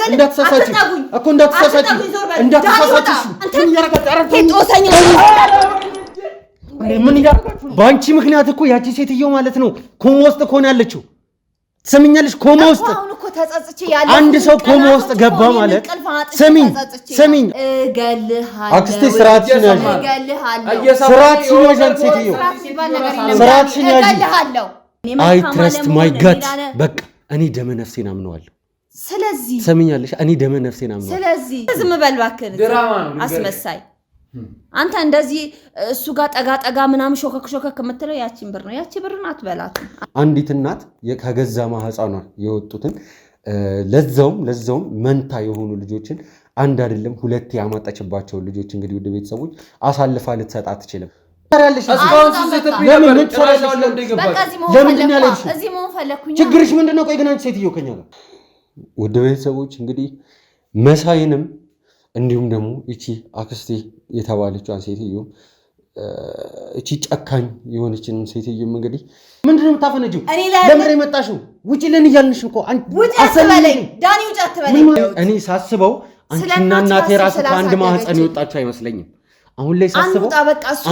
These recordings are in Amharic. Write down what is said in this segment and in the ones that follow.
እንዳትሳሳቺ እኮ እንዳትሳሳቺ ምን ያረጋጋራችሁ ምን ያረጋጋችሁ ባንቺ ምክንያት እኮ ያቺ ሴትዮ ማለት ነው ኮማ ውስጥ እኮ ነው ያለችው ትሰሚኛለሽ ኮማ ውስጥ አሁን እኮ ተጸጽቼ ያለ አንድ ሰው ኮማ ውስጥ ገባ ማለት ሰሚኝ እገልሃለሁ አክስቴ ስራትሽን ያዥ ስራትሽን ያዥ ሴትዮ ስራትሽን ያዥ አይ ትረስት ማይ ጋድ በቃ እኔ ደመ ነፍሴን አምነዋለሁ ስለዚህ ሰሚኛለሽ እኔ ደመ ነፍሴን አምነዋለሁ ስለዚህ ዝም በል እባክህ አስመሳይ አንተ እንደዚህ እሱ ጋር ጠጋ ምናምን ሾከክ የምትለው ያቺን ብር ነው ያቺ ብርን አትበላት አንዲት እናት ከገዛ ማህፀኗ የወጡትን ለዛውም መንታ የሆኑ ልጆችን አንድ አይደለም ሁለት ያማጣችባቸው ልጆች እንግዲህ ወደ ቤተሰቦች አሳልፋ ልትሰጣ አትችልም ችግርሽ ምንድነው ቆይ ግን አንቺ ሴትዮ ከኛ ጋር ወደ ቤተሰቦች እንግዲህ መሳይንም እንዲሁም ደግሞ እቺ አክስቴ የተባለችው ሴትዮ እቺ ጨካኝ የሆነችን ሴትዮም እንግዲህ ምንድነው የምታፈነጂው ለምን የመጣሽው ውጪ ለን ይያልንሽ እኮ አሰለኝ ዳኒ ውጪ አትበለኝ እኔ ሳስበው አንቺና እናቴ ራሱ ከአንድ ማህፀን የወጣችሁ አይመስለኝም አሁን ላይ ሳስበው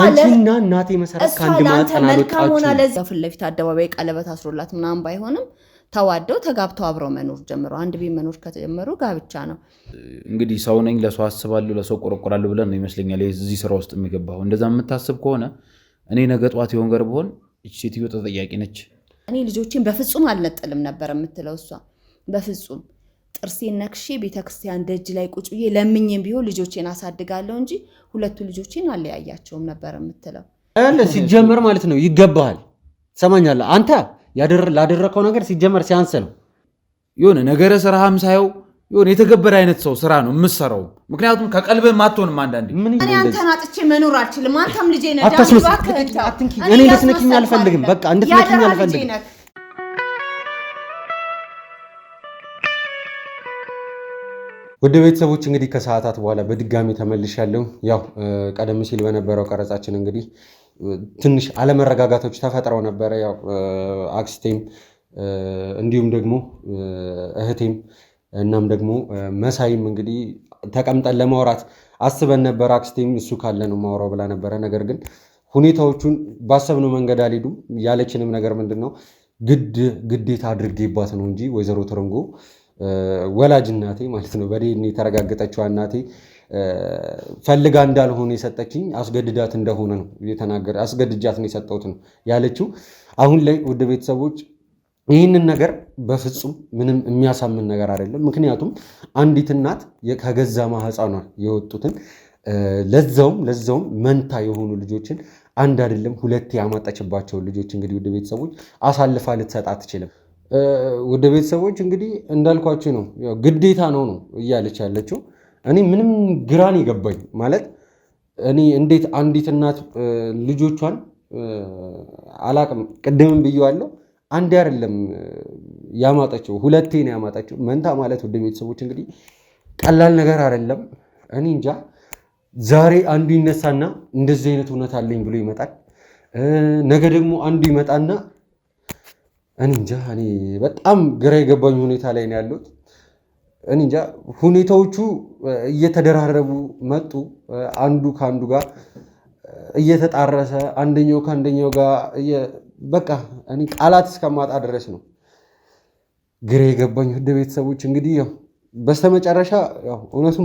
አንቺና እናቴ መሰረት ከአንድ ማህፀን አልወጣችሁ ለዚህ ፊት ለፊት አደባባይ ቀለበት አስሮላት ምናምን ባይሆንም ተዋደው ተጋብተው አብረው መኖር ጀምሮ አንድ ቤት መኖር ከተጀመሩ ጋብቻ ነው እንግዲህ ሰው ነኝ ለሰው አስባለሁ ለሰው ቆረቆራለሁ ብለን ነው ይመስለኛል እዚህ ስራ ውስጥ የሚገባው እንደዛ የምታስብ ከሆነ እኔ ነገ ጧት ይሆን ገር በሆን እቺ ሴትዮ ተጠያቂ ነች እኔ ልጆቼን በፍጹም አልነጥልም ነበር የምትለው እሷ በፍጹም ጥርሴን ነክሼ ቤተክርስቲያን ደጅ ላይ ቁጭ ብዬ ለምኝም ቢሆን ልጆቼን አሳድጋለሁ እንጂ ሁለቱ ልጆቼን አለያያቸውም ነበር የምትለው ሲጀመር ማለት ነው ይገባሃል ሰማኛለህ አንተ ላደረከው ነገር ሲጀመር ሲያንስ ነው የሆነ ነገረ ስራህም ሳይው የሆነ የተገበረ አይነት ሰው ስራ ነው የምትሰራው ምክንያቱም ከቀልብህ ማጥቶንም አንዳንዴ እኔ አንተን አጥቼ መኖር አልችልም አንተም ልጄ ነህ አትንኪ እኔ እንድትነኪኝ አልፈልግም በቃ እንድትነኪኝ አልፈልግም ወደ ቤተሰቦች እንግዲህ ከሰዓታት በኋላ በድጋሚ ተመልሻለሁ ያው ቀደም ሲል በነበረው ቀረጻችን እንግዲህ ትንሽ አለመረጋጋቶች ተፈጥረው ነበር ያው አክስቴም እንዲሁም ደግሞ እህቴም እናም ደግሞ መሳይም እንግዲህ ተቀምጠን ለማውራት አስበን ነበር አክስቴም እሱ ካለ ነው ማውራው ብላ ነበር ነገር ግን ሁኔታዎቹን ባሰብነው መንገድ አልሄዱም ያለችንም ነገር ምንድነው ግዴታ አድርጌባት ነው እንጂ ወይዘሮ ተረንጎ ወላጅ እናቴ ማለት ነው በዲኤንኤ የተረጋገጠችው እናቴ ፈልጋ እንዳልሆነ የሰጠችኝ አስገድዳት እንደሆነ ነው የተናገረ አስገድጃት ነው የሰጠሁት ነው ያለችው አሁን ላይ ወደ ቤተሰቦች ይህንን ነገር በፍጹም ምንም የሚያሳምን ነገር አይደለም ምክንያቱም አንዲት እናት ከገዛ ማህፀኗ የወጡትን ለዛውም መንታ የሆኑ ልጆችን አንድ አይደለም ሁለት ያማጣችባቸው ልጆች እንግዲህ ወደ ቤተሰቦች አሳልፋ ልትሰጣ አትችልም ወደ ቤተሰቦች እንግዲህ እንዳልኳችሁ ነው ያው ግዴታ ነው እያለች ያለችው እኔ ምንም ግራን ይገባኝ ማለት እኔ እንዴት አንዲት እናት ልጆቿን አላቅም ቅድምም ብየዋለሁ አንድ አይደለም ያማጣቸው ሁለቴ ነው ያማጣቸው መንታ ማለት ወደ ቤተሰቦች እንግዲህ ቀላል ነገር አይደለም እኔ እንጃ ዛሬ አንዱ ይነሳና እንደዚህ አይነት እውነት አለኝ ብሎ ይመጣል ነገ ደግሞ አንዱ ይመጣና እኔ እንጃ እኔ በጣም ግራ የገባኝ ሁኔታ ላይ ነው ያለሁት እኔ እንጃ ሁኔታዎቹ እየተደራረቡ መጡ አንዱ ካንዱ ጋር እየተጣረሰ አንደኛው ካንደኛው ጋር በቃ እኔ ቃላት እስከማጣ ድረስ ነው ግራ የገባኝ ወደ ቤተሰቦች እንግዲህ ያው በስተመጨረሻ ያው እውነቱ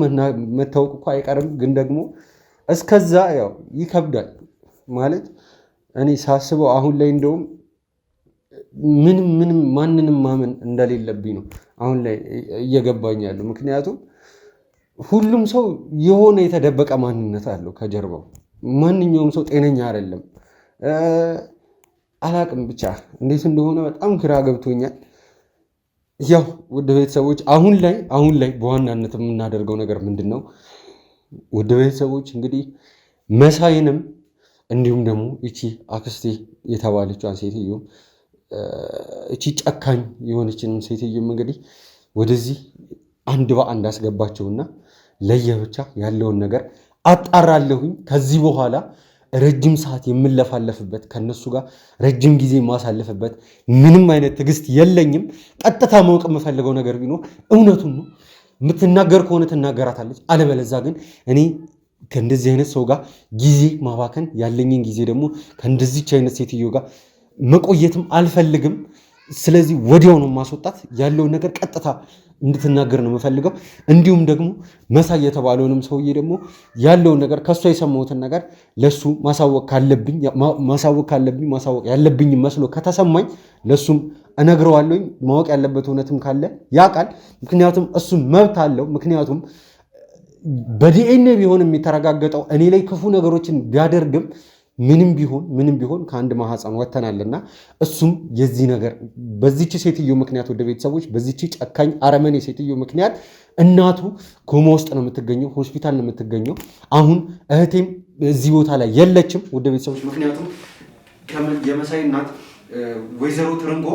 መታወቁ እኮ አይቀርም ግን ደግሞ እስከዛ ያው ይከብዳል ማለት እኔ ሳስበው አሁን ላይ እንደውም ምንም ማንንም ማመን እንደሌለብኝ ነው አሁን ላይ እየገባኝ ያለው ምክንያቱም ሁሉም ሰው የሆነ የተደበቀ ማንነት አለው ከጀርባው ማንኛውም ሰው ጤነኛ አይደለም አላቅም ብቻ እንዴት እንደሆነ በጣም ግራ ገብቶኛል ያው ወደ ቤተሰቦች አሁን ላይ በዋናነት የምናደርገው ነገር ምንድነው ወደ ቤተሰቦች እንግዲህ መሳይንም እንዲሁም ደግሞ እቺ አክስቴ የተባለችው ሴትዮ እቺ ጨካኝ የሆነችን ሴትዮም እንግዲህ ወደዚህ አንድ በአንድ አስገባቸውና ለየብቻ ያለውን ነገር አጣራለሁኝ ከዚህ በኋላ ረጅም ሰዓት የምለፋለፍበት ከነሱ ጋር ረጅም ጊዜ ማሳለፍበት ምንም አይነት ትግስት የለኝም ቀጥታ ማወቅ የምፈልገው ነገር ቢኖር እውነቱን ነው የምትናገር ከሆነ ትናገራታለች። አለበለዛ ግን እኔ ከእንደዚህ አይነት ሰው ጋር ጊዜ ማባከን ያለኝን ጊዜ ደግሞ ከእንደዚች አይነት ሴትዮ ጋር መቆየትም አልፈልግም። ስለዚህ ወዲያው ነው ማስወጣት። ያለውን ነገር ቀጥታ እንድትናገር ነው የምፈልገው። እንዲሁም ደግሞ መሳይ የተባለውንም ሰውዬ ደግሞ ያለውን ነገር ከእሷ የሰማሁትን ነገር ለሱ ማሳወቅ ያለብኝ መስሎ ከተሰማኝ ለሱም እነግረዋለሁኝ። ማወቅ ያለበት እውነትም ካለ ያውቃል። ምክንያቱም እሱም መብት አለው። ምክንያቱም በዲኤንኤ ቢሆን የሚተረጋገጠው እኔ ላይ ክፉ ነገሮችን ቢያደርግም ምንም ቢሆን ከአንድ ማህፀን ወተናልና እሱም የዚህ ነገር በዚች ሴትዮ ምክንያት ወደ ቤተሰቦች በዚች ጨካኝ አረመኔ ሴትዮ ምክንያት እናቱ ኮማ ውስጥ ነው የምትገኘው፣ ሆስፒታል ነው የምትገኘው። አሁን እህቴም እዚህ ቦታ ላይ የለችም ወደ ቤተሰቦች። ምክንያቱም የመሳይ እናት ወይዘሮ ትርንጎ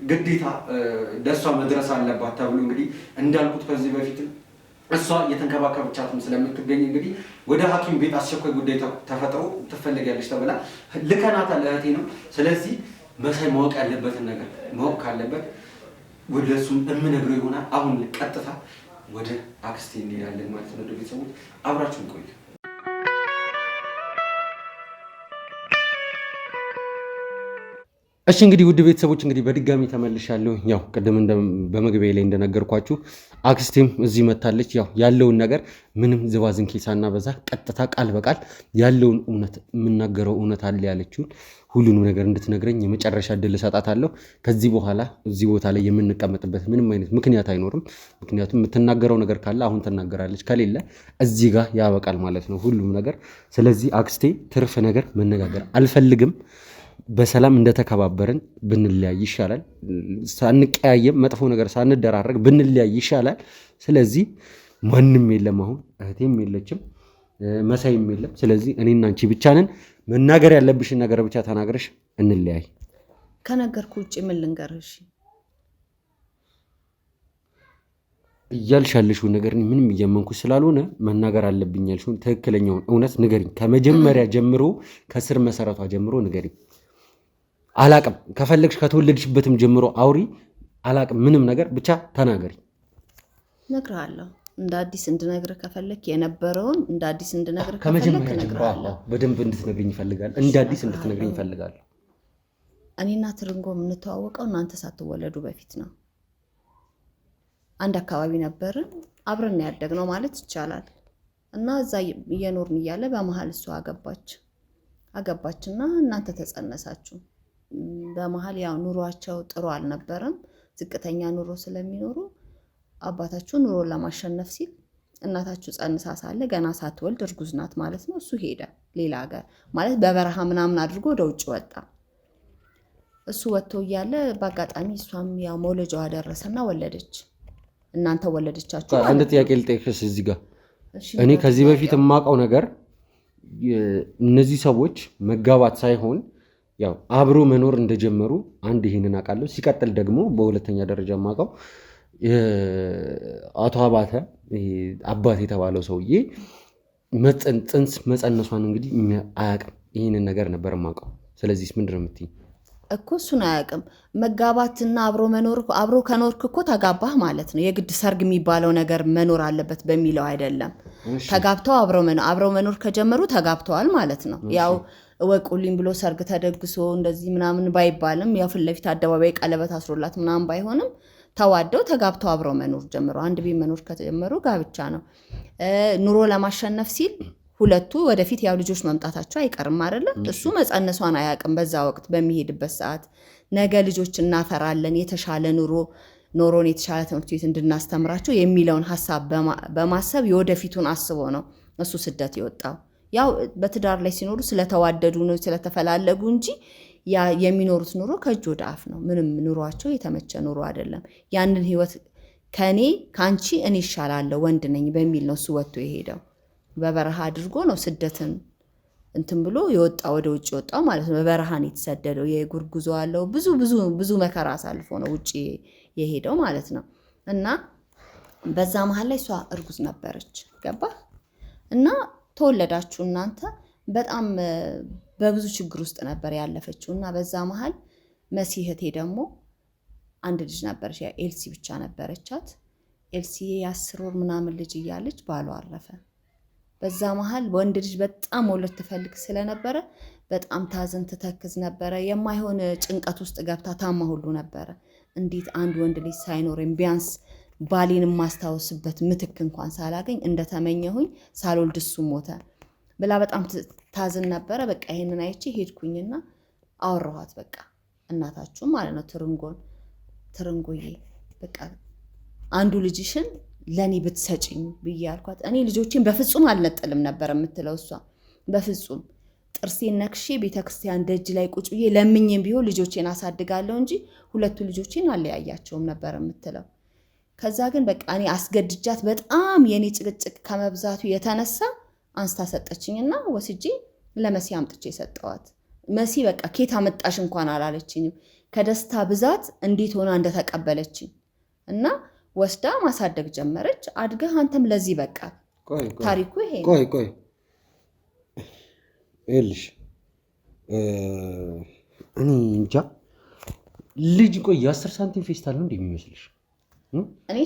ግዴታ ለእሷ መድረስ አለባት ተብሎ እንግዲህ እንዳልኩት ከዚህ በፊት እሷ እየተንከባከበቻትም ስለምትገኝ እንግዲህ ወደ ሐኪም ቤት አስቸኳይ ጉዳይ ተፈጥሮ ትፈልጊያለች ተብላ ልከናታል። እህቴ ነው። ስለዚህ መሳይ ማወቅ ያለበትን ነገር ማወቅ ካለበት ወደ እሱም የምነግረው ይሆናል። አሁን ቀጥታ ወደ አክስቴ እንሄዳለን ማለት ነው። ወደ ቤተሰቦች አብራችሁን ቆዩ። እሺ እንግዲህ ውድ ቤተሰቦች እንግዲህ በድጋሚ ተመልሻለሁ። ያው ቅድም በመግቢያ ላይ እንደነገርኳችሁ አክስቴም እዚህ መታለች። ያው ያለውን ነገር ምንም ዝባዝንኬ ሳናበዛ ቀጥታ ቃል በቃል ያለውን እውነት የምናገረው እውነት አለ ያለችውን ሁሉንም ነገር እንድትነግረኝ የመጨረሻ እድል እሰጣታለሁ። ከዚህ በኋላ እዚህ ቦታ ላይ የምንቀመጥበት ምንም አይነት ምክንያት አይኖርም። ምክንያቱም የምትናገረው ነገር ካለ አሁን ትናገራለች፣ ከሌለ እዚህ ጋር ያበቃል ማለት ነው ሁሉም ነገር። ስለዚህ አክስቴ ትርፍ ነገር መነጋገር አልፈልግም። በሰላም እንደተከባበርን ብንለያይ ይሻላል። ሳንቀያየም መጥፎ ነገር ሳንደራረግ ብንለያይ ይሻላል። ስለዚህ ማንም የለም፣ አሁን እህቴም የለችም፣ መሳይም የለም። ስለዚህ እኔና አንቺ ብቻ ነን። መናገር ያለብሽን ነገር ብቻ ተናግረሽ እንለያይ። ከነገርኩ ውጭ ምን ልንገርሽ? እያልሽ ያለሽው ነገር ምንም እያመንኩሽ ስላልሆነ መናገር አለብኝ ያልሽውን ትክክለኛውን እውነት ንገሪኝ። ከመጀመሪያ ጀምሮ ከስር መሰረቷ ጀምሮ ንገሪኝ። አላቅም፣ ከፈለግሽ ከተወለድሽበትም ጀምሮ አውሪ። አላቅም፣ ምንም ነገር ብቻ ተናገሪ። እነግርሃለሁ። እንደ አዲስ እንድነግርህ ከፈለክ የነበረውን እንደ አዲስ እንድነግርህ ከፈለክ እነግርሃለሁ። በደንብ እንድትነግሪኝ እፈልጋለሁ። እንደ አዲስ እንድትነግሪኝ እፈልጋለሁ። እኔና ትርንጎ የምንተዋወቀው እናንተ ሳትወለዱ በፊት ነው። አንድ አካባቢ ነበርን፣ አብረን ያደግነው ማለት ይቻላል። እና እዛ እየኖርን እያለ በመሀል እሷ አገባችና እናንተ ተጸነሳችሁ። በመሀል ያው ኑሯቸው ጥሩ አልነበረም። ዝቅተኛ ኑሮ ስለሚኖሩ አባታችሁ ኑሮን ለማሸነፍ ሲል እናታችሁ ጸንሳ ሳለ ገና ሳትወልድ እርጉዝ ናት ማለት ነው። እሱ ሄደ ሌላ ሀገር ማለት በበረሃ ምናምን አድርጎ ወደ ውጭ ወጣ። እሱ ወጥቶ እያለ በአጋጣሚ እሷም ያው መውለጃዋ ደረሰና ወለደች። እናንተ ወለደቻችሁ። አንድ ጥያቄ ልጠይቅሽ እዚህ ጋር። እኔ ከዚህ በፊት የማውቀው ነገር እነዚህ ሰዎች መጋባት ሳይሆን ያው አብሮ መኖር እንደጀመሩ አንድ ይሄንን አውቃለሁ። ሲቀጥል ደግሞ በሁለተኛ ደረጃ የማውቀው አቶ አባት የተባለው ሰውዬ ጽንስ መጸነሷን እንግዲህ አያውቅም። ይህንን ነገር ነበር የማውቀው። ስለዚህ ምንድን ነው የምትይኝ? እኮ እሱን አያውቅም። መጋባትና አብሮ መኖር አብሮ ከኖርክ እኮ ተጋባህ ማለት ነው። የግድ ሰርግ የሚባለው ነገር መኖር አለበት በሚለው አይደለም። ተጋብተው አብረው መኖር ከጀመሩ ተጋብተዋል ማለት ነው። ያው እወቁልኝ ብሎ ሰርግ ተደግሶ እንደዚህ ምናምን ባይባልም ያው ፊት ለፊት አደባባይ ቀለበት አስሮላት ምናምን ባይሆንም ተዋደው ተጋብተው አብረው መኖር ጀምረው አንድ ቤት መኖር ከተጀመሩ ጋብቻ ነው። ኑሮ ለማሸነፍ ሲል ሁለቱ ወደፊት ያው ልጆች መምጣታቸው አይቀርም አይደለም። እሱ መጸነሷን አያውቅም። በዛ ወቅት በሚሄድበት ሰዓት ነገ ልጆች እናፈራለን፣ የተሻለ ኖሮን የተሻለ ትምህርት ቤት እንድናስተምራቸው የሚለውን ሀሳብ በማሰብ የወደፊቱን አስቦ ነው እሱ ስደት የወጣው። ያው በትዳር ላይ ሲኖሩ ስለተዋደዱ ነው ስለተፈላለጉ እንጂ ያ የሚኖሩት ኑሮ ከእጅ ወደ አፍ ነው። ምንም ኑሯቸው የተመቸ ኑሮ አይደለም። ያንን ህይወት ከአንቺ እኔ ይሻላለሁ ወንድ ነኝ በሚል ነው እሱ ወጥቶ የሄደው። በበረሃ አድርጎ ነው ስደትን እንትን ብሎ የወጣ ወደ ውጭ ወጣው ማለት ነው። በበረሃን የተሰደደው የእግር ጉዞ አለው። ብዙ መከራ አሳልፎ ነው ውጭ የሄደው ማለት ነው። እና በዛ መሀል ላይ እሷ እርጉዝ ነበረች። ገባህ? እና ተወለዳችሁ እናንተ። በጣም በብዙ ችግር ውስጥ ነበር ያለፈችው። እና በዛ መሀል መሲህቴ ደግሞ አንድ ልጅ ነበረች። ኤልሲ ብቻ ነበረቻት። ኤልሲ 10 ወር ምናምን ልጅ እያለች ባሏ አረፈ። በዛ መሃል ወንድ ልጅ በጣም ወለድ ትፈልግ ስለነበረ በጣም ታዝን ትተክዝ ነበረ። የማይሆን ጭንቀት ውስጥ ገብታ ታማ ሁሉ ነበረ። እንዴት አንድ ወንድ ልጅ ሳይኖርም ቢያንስ ባሌን ማስታወስበት ምትክ እንኳን ሳላገኝ እንደተመኘሁኝ ሳልወልድ እሱ ሞተ ብላ በጣም ታዝን ነበረ። በቃ ይሄንን አይቼ ሄድኩኝና አወራኋት። በቃ እናታችሁ ማለት ነው ትርንጎዬ በቃ አንዱ ልጅሽን ለኔ ብትሰጪኝ ብዬ አልኳት። እኔ ልጆቼን በፍጹም አልነጥልም ነበር የምትለው እሷ። በፍጹም ጥርሴን ነክሼ ቤተክርስቲያን ደጅ ላይ ቁጭ ብዬ ለምኜም ቢሆን ልጆቼን አሳድጋለሁ እንጂ ሁለቱ ልጆቼን አለያያቸውም ነበር የምትለው። ከዛ ግን በቃ እኔ አስገድጃት በጣም የኔ ጭቅጭቅ ከመብዛቱ የተነሳ አንስታ ሰጠችኝና ወስጄ ለመሲ አምጥቼ ሰጠዋት። መሲ በቃ ኬት አመጣሽ እንኳን አላለችኝም። ከደስታ ብዛት እንዴት ሆና እንደተቀበለችኝ እና ወስዳ ማሳደግ ጀመረች። አድገህ አንተም ለዚህ በቃ ታሪኩ ይሄ ነው። ቆይ እልሽ እኔ እንጃ ልጅ ቆይ 10 ሳንቲም ፌስታል ነው እንደሚመስልሽ? እኔ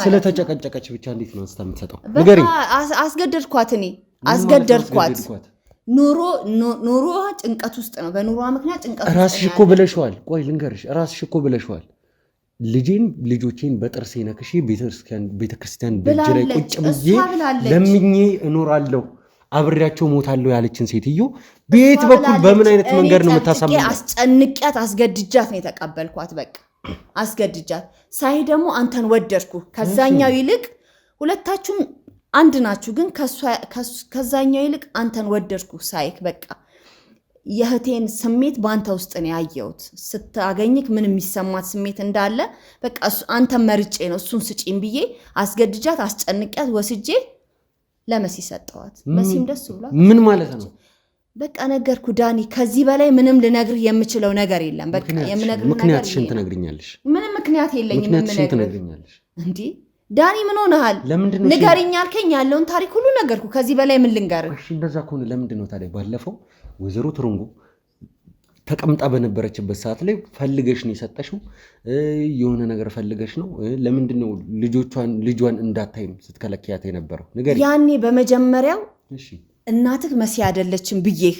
ስለተጨቀጨቀች ብቻ እንዴት ነው አንስታ የምትሰጠው? ንገሪኝ። አስገደድኳት። እኔ አስገደድኳት። ኑሮ ጭንቀት ውስጥ ነው። በኑሮዋ ምክንያት ጭንቀት ውስጥ ራስሽ እኮ ብለሽዋል። ቆይ ልንገርሽ፣ ራስሽ እኮ ብለሽዋል። ልጆቼን በጥርሴ ነክሼ ቤተክርስቲያን ደጅ ላይ ቁጭ ብዬ ለምኜ እኖራለሁ አብሬያቸው ሞታለሁ ያለችን ሴትዮ ቤት በኩል በምን አይነት መንገድ ነው የምታሳምነው? አስጨንቂያት አስገድጃት ነው የተቀበልኳት። በቃ አስገድጃት ሳይ ደግሞ አንተን ወደድኩ። ከዛኛው ይልቅ ሁለታችሁም አንድ ናችሁ፣ ግን ከዛኛው ይልቅ አንተን ወደድኩ ሳይክ በቃ የህቴን ስሜት ባንተ ውስጥ ነው ያየሁት። ስታገኝክ ምን የሚሰማት ስሜት እንዳለ በቃ አንተ መርጬ ነው እሱን ስጪኝ ብዬ አስገድጃት አስጨንቂያት ወስጄ ለመሲ ሰጠዋት። መሲም ደስ ብሏት ምን ማለት ነው በቃ ነገርኩ ዳኒ፣ ከዚህ በላይ ምንም ልነግርህ የምችለው ነገር የለም። በቃ የምነግርህ ነገር ምክንያትሽን ትነግሪኛለሽ? ምንም ምክንያት የለኝም። ምክንያትሽን ትነግሪኛለሽ እንዴ ዳኒ ምን ሆነሃል? ንገረኝ አልከኝ፣ ያለውን ታሪክ ሁሉ ነገርኩ። ከዚህ በላይ ምን ልንገርህ? እሺ እንደዛ ከሆነ ለምንድን ነው ታዲያ ባለፈው ወይዘሮ ትርንጎ ተቀምጣ በነበረችበት ሰዓት ላይ ፈልገሽ ነው የሰጠሽው? የሆነ ነገር ፈልገሽ ነው? ለምንድን ነው ልጇን እንዳታይም ስትከለክያት የነበረው? ንገረኝ። ያኔ በመጀመሪያው እናትህ መሲ አይደለችም ብዬህ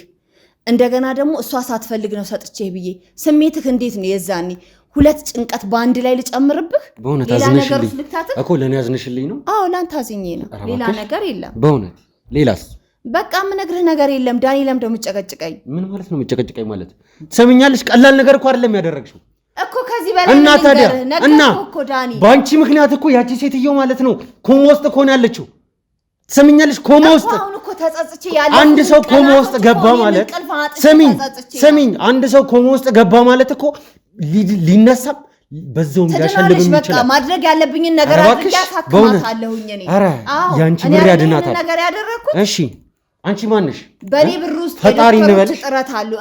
እንደገና ደግሞ እሷ ሳትፈልግ ነው ሰጥቼህ ብዬ ስሜትህ እንዴት ነው የዛኔ? ሁለት ጭንቀት በአንድ ላይ ልጨምርብህ? ሌላ ነገር ልክታትህ እኮ ለኔ ያዝንሽልኝ ነው? አዎ ላንተ አዝኜ ነው፣ ሌላ ነገር የለም። በእውነት ሌላስ? በቃ የምነግርህ ነገር የለም ዳኒ። ለምን ደው የምጨቀጭቀኝ? ምን ማለት ነው የምጨቀጭቀኝ ማለት? ትሰሚኛለሽ? ቀላል ነገር እኮ አይደለም ያደረግሽው እኮ ከዚህ በላይ እና ታዲያ እና እኮ ዳኒ ባንቺ ምክንያት እኮ ያቺ ሴትዮ ማለት ነው ኮማ ውስጥ እኮ ነው ያለችው። ትሰሚኛለሽ? ኮማ ውስጥ አንድ ሰው ኮማ ውስጥ ገባ ማለት ሰሚኝ አንድ ሰው ኮማ ውስጥ ገባ ማለት እኮ ሊነሳም በዛውም ሊያሸልም ይችላል። በቃ ማድረግ ያለብኝን ነገር አድርጌ አሳክማታለሁኝ እኔ። ያንቺ ብር ያድናታል ነገር ያደረኩት። እሺ አንቺ ማንሽ? በኔ ብር ውስጥ ፈጣሪ እንበልሽ።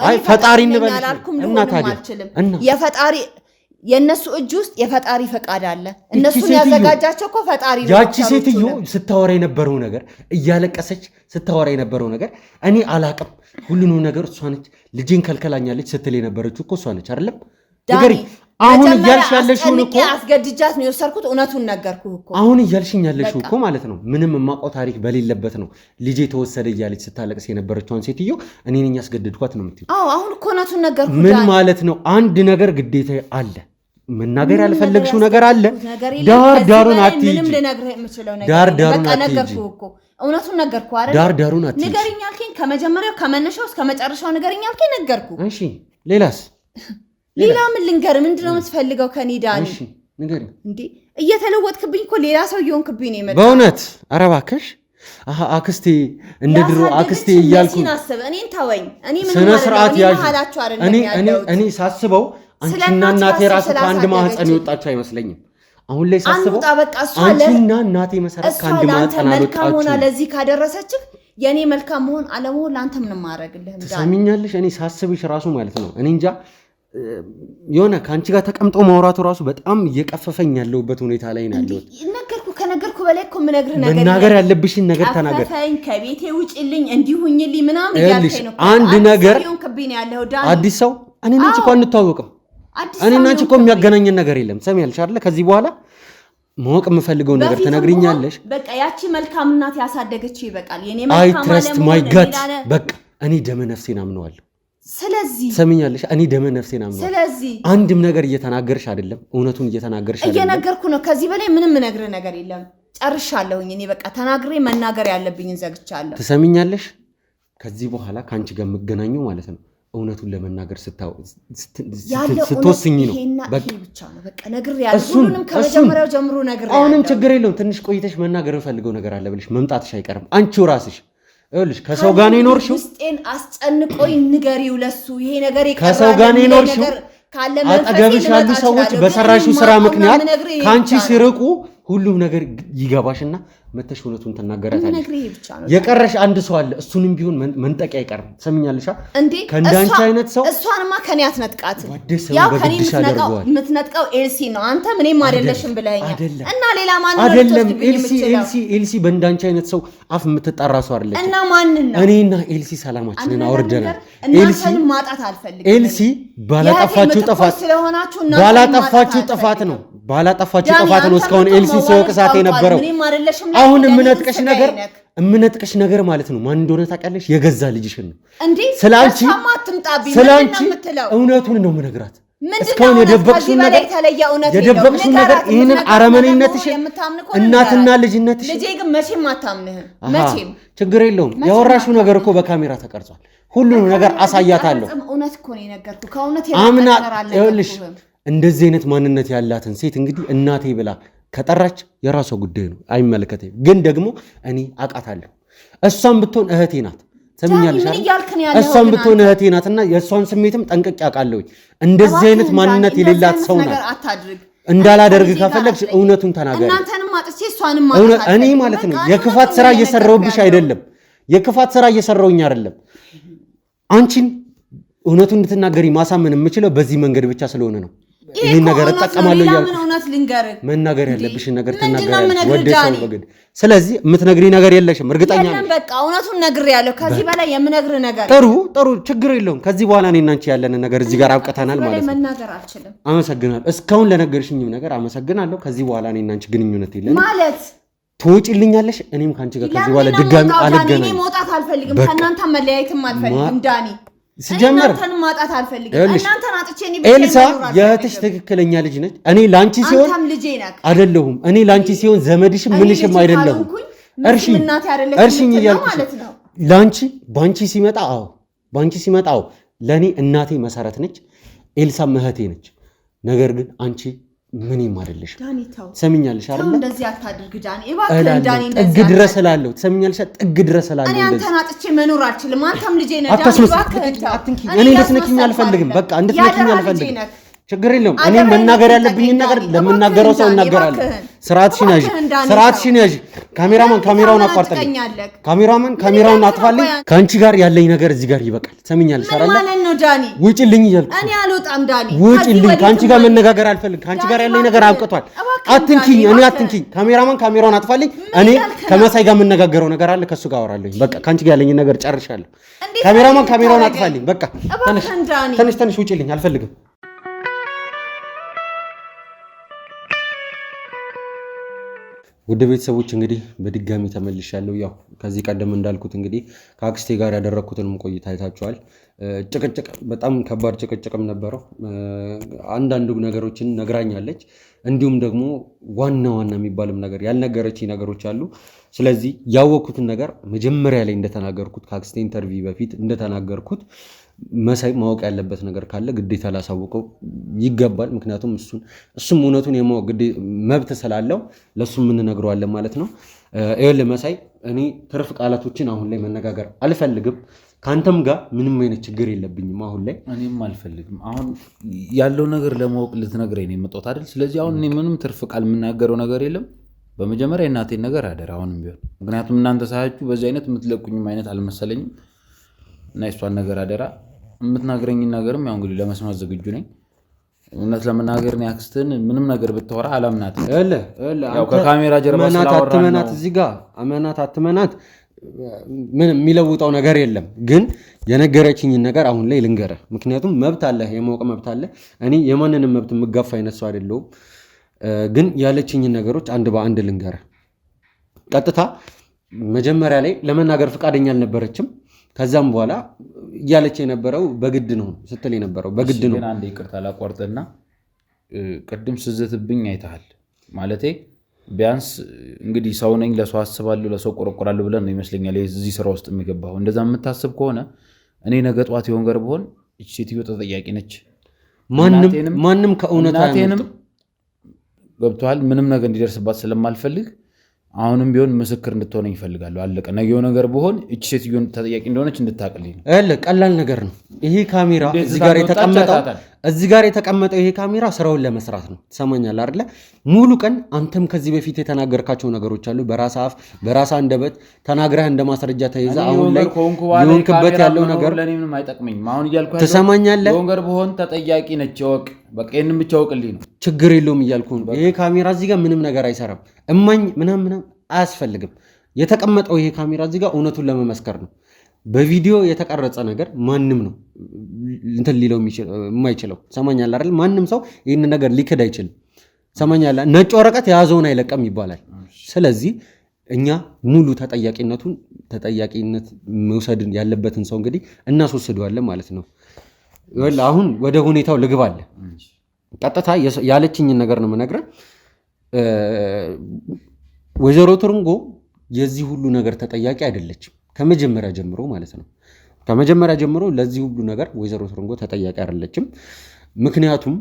አይ ፈጣሪ እንበልሽ እና ታዲያ የፈጣሪ የነሱ እጅ ውስጥ የፈጣሪ ፈቃድ አለ። እነሱን ያዘጋጃቸው እኮ ፈጣሪ ነው። ያቺ ሴትዮ ስታወራ የነበረው ነገር እያለቀሰች ስታወራ የነበረው ነገር እኔ አላቅም። ሁሉንም ነገር እሷ ነች ልጄን ከልከላኛለች ስትል የነበረችው እኮ እሷ ነች አይደለም? ንገሪ። አሁን እያልሽ ያለሽው እኮ አስገድጃት ነው የወሰድኩት። እውነቱን ነገርኩህ እኮ። አሁን እያልሽኝ ያለሽው እኮ ማለት ነው ምንም የማውቀው ታሪክ በሌለበት ነው ልጄ ተወሰደ እያለች ስታለቅስ የነበረችውን ሴትዮ እኔ ነኝ ያስገድድኳት ነው የምትይው? አዎ አሁን እኮ እውነቱን ነገርኩህ። ምን ማለት ነው? አንድ ነገር ግዴታ አለ፣ መናገር ያልፈለግሽው ነገር አለ። ዳር ዳሩን አትይጂ። ምንም ልነግርህ የምችለው ነገር ዳር ዳሩን በቃ ነገርኩህ እኮ። እውነቱን ነገርኩህ አይደል? ዳር ዳሩን አትይጂ። ንገረኝ አልከኝ፣ ከመጀመሪያው ከመነሻው እስከ መጨረሻው ንገረኝ አልከኝ፣ ነገርኩህ። እሺ ሌላስ? ሌላ ምን ልንገር? ምንድነው የምትፈልገው ከኔ ዳኒ? እሺ ንገሪኝ። እንዴ እየተለወጥክብኝ እኮ ሌላ ሰው እየሆንክብኝ ነው የመጣው። በእውነት ኧረ እባክሽ አክስቴ እንደ ድሮ አክስቴ እያልኩ እኔን ተወኝ። እኔ ምን ስነ ስርዓት ያዥ። እኔ ሳስበው አንቺና እናቴ ራሱ ከአንድ ማህፀን የወጣችሁ አይመስለኝም። አሁን ላይ ሳስበው አንቺና እናቴ መሰረት ከአንድ ማህፀን አልወጣችሁ። ሆና ለዚህ ካደረሰችህ የኔ መልካም መሆን አለመሆን ለአንተ ምንም ማድረግልህ። ትሰሚኛለሽ? እኔ ሳስብሽ ራሱ ማለት ነው እኔ እንጃ የሆነ ከአንቺ ጋር ተቀምጦ ማውራቱ ራሱ በጣም እየቀፈፈኝ ያለሁበት ሁኔታ ላይ ነው ያለሁት። ከነገርኩ በላይ እኮ የምነግርህ ነገር መናገር ያለብሽን ነገር ተናገር። ከፈኝ ከቤቴ ውጪልኝ እንዲሁኝልኝ ምናምን እያልከኝ ነው። አንድ ነገር አዲስ ሰው እኔና አንቺ እኮ አንተዋወቅም። እኔና አንቺ እኮ የሚያገናኘን ነገር የለም። ሰሚያልሽ አይደለ? ከዚህ በኋላ ማወቅ የምፈልገው ነገር ትነግሪኛለሽ? በቃ ያቺ መልካም እናት ያሳደገችው ይበቃል። የኔ አይ ትረስት ማይ ጋድ በቃ እኔ ደመ ነፍሴን አምነዋለሁ። ስለዚህ ሰሚኛለሽ? እኔ ደመ ነፍሴን አምነዋለሁ። ስለዚህ አንድም ነገር እየተናገርሽ አይደለም፣ እውነቱን እየተናገርሽ አይደለም። እየነገርኩ ነው። ከዚህ በላይ ምንም ነግርህ ነገር የለም። ጨርሻለሁኝ። እኔ በቃ ተናግሬ መናገር ያለብኝን ዘግቻለሁ። ትሰሚኛለሽ? ከዚህ በኋላ ከአንቺ ጋር የምገናኘው ማለት ነው እውነቱን ለመናገር ስትወስኝ ነው። በቃ ብቻ ነው በቃ ነግሬያለሁ። ሁሉንም ከመጀመሪያው ጀምሮ ነግሬያለሁ። አሁንም ችግር የለውም። ትንሽ ቆይተሽ መናገር የምፈልገው ነገር አለ ብለሽ መምጣትሽ አይቀርም። አንቺው ራስሽ ይኸውልሽ ከሰው ጋር ነው የኖርሽው። ውስጤን አስጨንቆኝ ንገሪው ለሱ ይሄ ነገር ይቀራል። ከሰው ጋር ነው የኖርሽው። አጠገብሽ ያሉ ሰዎች በሰራሽው ስራ ምክንያት ከአንቺ ሲርቁ ሁሉም ነገር ይገባሽና መተሽ እውነቱን ትናገራታለሽ። የቀረሽ አንድ ሰው አለ። እሱንም ቢሆን መንጠቂያ አይቀርም። ሰምኛለሽ እንዴ? ከእንዳንቺ አይነት ሰው እሷንማ ከኔ አትነጥቃት። ያው ከኔ የምትነጥቀው ኤልሲ ነው። አንተ ምንም አይደለሽም ብለኸኛል እና ሌላ ማን ነው? አይደለም ኤልሲ በእንዳንቺ አይነት ሰው አፍ የምትጠራ ሰው አይደለች። እና ማንን ነው? እኔና ኤልሲ ሰላማችንን አወርደናል። እናንተን ማጣት አልፈልግም። ኤልሲ ባላጠፋችሁ ጥፋት ነው እስካሁን ኤልሲ ሲወቅሳት የነበረው። አሁን የምነጥቀሽ ነገር ማለት ነው ማን እንደሆነ ታውቂያለሽ? የገዛ ልጅሽን ነው። ስለአንቺ እውነቱን ነው የምነግራት። እስካሁን የደበቅሽውን ነገር ይህንን አረመኔነትሽን እናትና ልጅነትሽን ልጄ ግን መቼም አታምንህም። መቼም ችግር የለውም። ያወራሽው ነገር እኮ በካሜራ ተቀርጿል። ሁሉንም ነገር አሳያታለሁ። እውነት እኮ ነው የነገርኩህ። ከእውነት ይኸውልሽ እንደዚህ አይነት ማንነት ያላትን ሴት እንግዲህ እናቴ ብላ ከጠራች የራሷ ጉዳይ ነው፣ አይመለከተኝም። ግን ደግሞ እኔ አውቃታለሁ። እሷን ብትሆን እህቴ ናት። ሰምኛለሽ አይደል? እሷን ብትሆን እህቴ ናትና የእሷን ስሜትም ጠንቅቄ አውቃለሁ። እንደዚህ አይነት ማንነት የሌላት ሰው ናት። እንዳላደርግ ከፈለግሽ እውነቱን ተናገሪ። እኔ ማለት ነው የክፋት ስራ እየሰራሁብሽ አይደለም፣ የክፋት ስራ እየሰራሁኝ አይደለም። አንቺን እውነቱን እንድትናገሪ ማሳመን የምችለው በዚህ መንገድ ብቻ ስለሆነ ነው። ይሄን ነገር እጠቀማለሁ እያልኩ መናገር ያለብሽን ነገር ትናገሪያለሽ ወደሰው በግድ። ስለዚህ የምትነግሪ ነገር የለሽም። እርግጠኛ ነኝ። በቃ እውነቱን ነግሬያለሁ። ከዚህ በላይ የምነግር ነገር ጥሩ ችግር የለውም። ከዚህ በኋላ እኔና አንቺ ያለን ነገር እዚህ ጋር አብቅተናል ማለት ነው። መናገር አልችልም። አመሰግናለሁ። እስካሁን ለነገርሽኝም ነገር አመሰግናለሁ። ከዚህ በኋላ እኔና አንቺ ግንኙነት የለንም ማለት ትወጪልኛለኛለሽ። እኔም ከአንቺ ጋር ከዚህ በኋላ ድጋሚ አልገናኝም። እኔ መውጣት አልፈልግም። ከእናንተ መለያየትም አልፈልግም ዳኒ። ሲጀመር እናንተን ማጣት አልፈልግም። እናንተን አጥቼ እኔ ኤልሳ የእህትሽ ትክክለኛ ልጅ ነች። እኔ ላንቺ ሲሆን አይደለሁም። እኔ ላንቺ ሲሆን ዘመድሽም ምንሽም አይደለሁም። እርሺኝ እያልኩሽ ላንቺ ባንቺ ሲመጣ ለኔ እናቴ መሰረት ነች። ኤልሳም እህቴ ነች። ነገር ግን አንቺ ምንም አይደለሽ። ሰሚኛለሽ አይደል? እንደዚህ አታድርግ ዳኒ፣ እባክህ ዳኒ። ጥግ ድረስ እላለሁ። ሰሚኛለሽ? ጥግ ድረስ እላለሁ። እኔ አንተን አጥቼ መኖር አልችልም። አንተም ልጄ ነህ ዳኒ፣ እባክህ አትንኪኝ። እኔ እንድትነኪኝ አልፈልግም። በቃ እንድትነኪኝ አልፈልግም። ችግር የለውም። እኔ መናገር ያለብኝን ነገር ለምናገረው ሰው እናገራለሁ። ስርዓትሽን ያዥ። ካሜራውን አቋርጠልኝ። ካሜራውን አጥፋልኝ። ከአንቺ ጋር ያለኝ ነገር እዚህ ጋር ይበቃል። ሰሚኛለሽ አይደል? ውጪልኝ እያልኩሽ። እኔ አልወጣም ዳኒ፣ ውጪልኝ። ከአንቺ ጋር መነጋገር አልፈልግም። ከአንቺ ጋር ያለኝ ነገር አብቅቷል። አትንኪኝ። ካሜራውን አጥፋልኝ። እኔ ከመሳይ ጋር የምነጋገረው ነገር አለ፣ ከሱ ጋር አወራለሁ። በቃ ከአንቺ ጋር ያለኝ ነገር ጨርሻለሁ። ካሜራውን አጥፋልኝ። በቃ ተነሽ፣ ውጪልኝ። አልፈልግም። ውድ ቤተሰቦች እንግዲህ በድጋሚ ተመልሻለሁ። ያው ከዚህ ቀደም እንዳልኩት እንግዲህ ከአክስቴ ጋር ያደረኩትንም ቆይታ አይታችኋል። ጭቅጭቅ፣ በጣም ከባድ ጭቅጭቅም ነበረው። አንዳንድ ነገሮችን ነግራኛለች። እንዲሁም ደግሞ ዋና የሚባልም ነገር ያልነገረችኝ ነገሮች አሉ። ስለዚህ ያወቅኩትን ነገር መጀመሪያ ላይ እንደተናገርኩት ከአክስቴ ኢንተርቪው በፊት እንደተናገርኩት መሳይ ማወቅ ያለበት ነገር ካለ ግዴታ ላሳውቀው ይገባል። ምክንያቱም እሱም እውነቱን የማወቅ መብት ስላለው ለእሱም እንነግረዋለን ማለት ነው። ይኸውልህ መሳይ፣ እኔ ትርፍ ቃላቶችን አሁን ላይ መነጋገር አልፈልግም። ከአንተም ጋር ምንም አይነት ችግር የለብኝም አሁን ላይ። እኔም አልፈልግም። አሁን ያለው ነገር ለማወቅ ልትነግረኝ ነው የመጣሁት አይደል? ስለዚህ አሁን እኔ ምንም ትርፍ ቃል የምናገረው ነገር የለም። በመጀመሪያ የእናቴን ነገር አደራ አሁንም ቢሆን፣ ምክንያቱም እናንተ ሳያችሁ በዚህ አይነት የምትለቁኝም አይነት አልመሰለኝም እና የሷን ነገር አደራ። የምትናገረኝን ነገርም ያው እንግዲህ ለመስማት ዝግጁ ነኝ። እውነት ለመናገር ነው አክስትን ምንም ነገር ብታወራ አላምናትም። ያው ከካሜራ ጀርባ ስላወራን ነው። እዚህ ጋር አመናት አትመናት ምንም የሚለውጠው ነገር የለም። ግን የነገረችኝን ነገር አሁን ላይ ልንገርህ። ምክንያቱም መብት አለ፣ የማወቅ መብት አለ። እኔ የማንንም መብት የምጋፋ አይነት ሰው አይደለሁም። ግን ያለችኝን ነገሮች አንድ በአንድ ልንገርህ። ቀጥታ መጀመሪያ ላይ ለመናገር ፈቃደኛ አልነበረችም። ከዛም በኋላ እያለች የነበረው በግድ ነው ስትል የነበረው በግድ ነው። አንድ ይቅርታ ላቋርጥና ቅድም ስዝትብኝ አይተሃል ማለቴ ቢያንስ እንግዲህ ሰው ነኝ ለሰው አስባለሁ ለሰው ቆረቆራለሁ ብለን ነው ይመስለኛል እዚህ ስራ ውስጥ የሚገባው። እንደዛ የምታስብ ከሆነ እኔ ነገ ጧት የሆን ገር ብሆን እቺ ሴትዮ ተጠያቂ ነች። ማንም ከእውነት እናቴንም ገብቶሃል ምንም ነገር እንዲደርስባት ስለማልፈልግ አሁንም ቢሆን ምስክር እንድትሆነኝ ይፈልጋሉ። አለቀ። ነገው ነገር ብሆን እቺ ሴትዮን ተጠያቂ እንደሆነች እንድታቅልኝ ነው። ቀላል ነገር ነው። ይሄ ካሜራ እዚህ ጋር የተቀመጠው ይሄ ካሜራ ስራውን ለመስራት ነው። ትሰማኛለህ አይደለ? ሙሉ ቀን አንተም ከዚህ በፊት የተናገርካቸው ነገሮች አሉ። በራስ አፍ በራስ አንደበት ተናግረህ እንደ ማስረጃ ተይዛ አሁን ላይ የሆንክበት ያለው ነገር ለኔ ምንም አይጠቅመኝም። አሁን እያልኩ ያለው ትሰማኛለህ? ነገር ብሆን ተጠያቂ ነች ወቅ በቃ ይሄንን ብቻ ወቅልኝ ነው። ችግር የለውም እያልኩ ነው። ይሄ ካሜራ እዚህ ጋር ምንም ነገር አይሰራም። እማኝ ምናምን አያስፈልግም። የተቀመጠው ይሄ ካሜራ እዚህ ጋር እውነቱን ለመመስከር ነው። በቪዲዮ የተቀረጸ ነገር ማንም ነው እንትን ሊለው የማይችለው። ሰማኛለህ አይደል? ማንም ሰው ይህን ነገር ሊክድ አይችልም። ሰማኛለህ? ነጭ ወረቀት የያዘውን አይለቀም ይባላል። ስለዚህ እኛ ሙሉ ተጠያቂነት መውሰድን ያለበትን ሰው እንግዲህ እናስወስደዋለን ማለት ነው። አሁን ወደ ሁኔታው ልግባለ። ቀጥታ ያለችኝን ነገር ነው የምነግርህ። ወይዘሮ ትርንጎ የዚህ ሁሉ ነገር ተጠያቂ አይደለችም። ከመጀመሪያ ጀምሮ ማለት ነው። ከመጀመሪያ ጀምሮ ለዚህ ሁሉ ነገር ወይዘሮ ትርንጎ ተጠያቂ አይደለችም። ምክንያቱም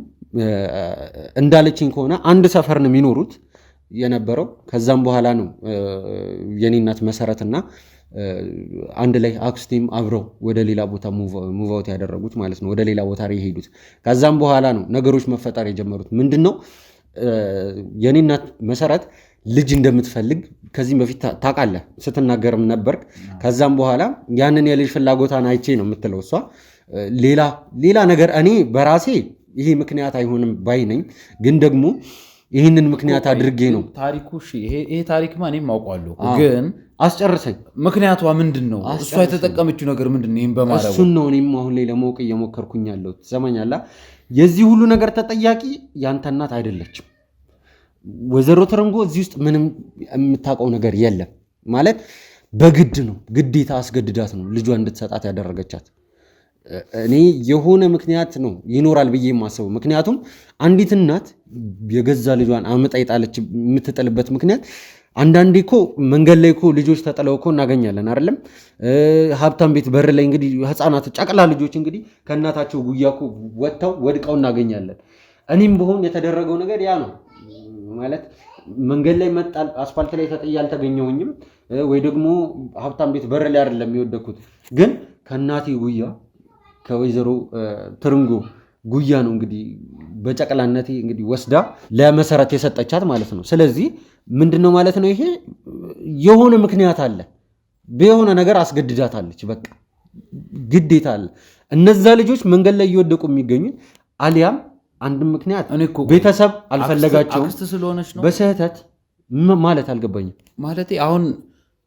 እንዳለችኝ ከሆነ አንድ ሰፈር ነው የሚኖሩት የነበረው። ከዛም በኋላ ነው የኔ እናት መሰረትና አንድ ላይ አክስቴም አብረው ወደ ሌላ ቦታ ሙቭ ያደረጉት ማለት ነው። ወደ ሌላ ቦታ የሄዱት ከዛም በኋላ ነው ነገሮች መፈጠር የጀመሩት። ምንድነው የኔ እናት መሰረት ልጅ እንደምትፈልግ ከዚህም በፊት ታውቃለህ፣ ስትናገርም ነበር። ከዛም በኋላ ያንን የልጅ ፍላጎታን አይቼ ነው የምትለው እሷ። ሌላ ነገር እኔ በራሴ ይሄ ምክንያት አይሆንም ባይ ነኝ። ግን ደግሞ ይህንን ምክንያት አድርጌ ነው ታሪኩ። ይሄ ታሪክማ እኔም አውቀዋለሁ፣ ግን አስጨርሰኝ። ምክንያቷ ምንድን ነው? እሷ የተጠቀመችው ነገር ምንድን ነው? ይህም በማድረጉ እሱን ነው እኔም አሁን ላይ ለማወቅ እየሞከርኩኝ ያለሁት። ትሰማኛለህ? የዚህ ሁሉ ነገር ተጠያቂ ያንተ እናት አይደለችም። ወይዘሮ ትርንጎ እዚህ ውስጥ ምንም የምታውቀው ነገር የለም። ማለት በግድ ነው፣ ግዴታ አስገድዳት ነው ልጇ እንድትሰጣት ያደረገቻት። እኔ የሆነ ምክንያት ነው ይኖራል ብዬ የማስበው። ምክንያቱም አንዲት እናት የገዛ ልጇን አምጣ ይጣለች የምትጥልበት ምክንያት አንዳንዴ እኮ መንገድ ላይ እኮ ልጆች ተጥለው እኮ እናገኛለን አይደለም? ሀብታም ቤት በር ላይ እንግዲህ ህፃናት ጨቅላ ልጆች እንግዲህ ከእናታቸው ጉያ እኮ ወጥተው ወድቀው እናገኛለን። እኔም በሆን የተደረገው ነገር ያ ነው ማለት መንገድ ላይ መጣል አስፋልት ላይ ተጥዬ አልተገኘሁኝም፣ ወይ ደግሞ ሀብታም ቤት በር ላይ አይደለም የሚወደኩት፣ ግን ከእናቴ ጉያ ከወይዘሮ ትርንጎ ጉያ ነው እንግዲህ በጨቅላነቴ እንግዲህ ወስዳ ለመሰረት የሰጠቻት ማለት ነው። ስለዚህ ምንድነው ማለት ነው? ይሄ የሆነ ምክንያት አለ፣ በየሆነ ነገር አስገድዳታለች። በቃ ግዴታ አለ። እነዛ ልጆች መንገድ ላይ እየወደቁ የሚገኙት አሊያም አንድም ምክንያት ቤተሰብ አልፈለጋቸውም በስህተት ማለት አልገባኝም። ማለት አሁን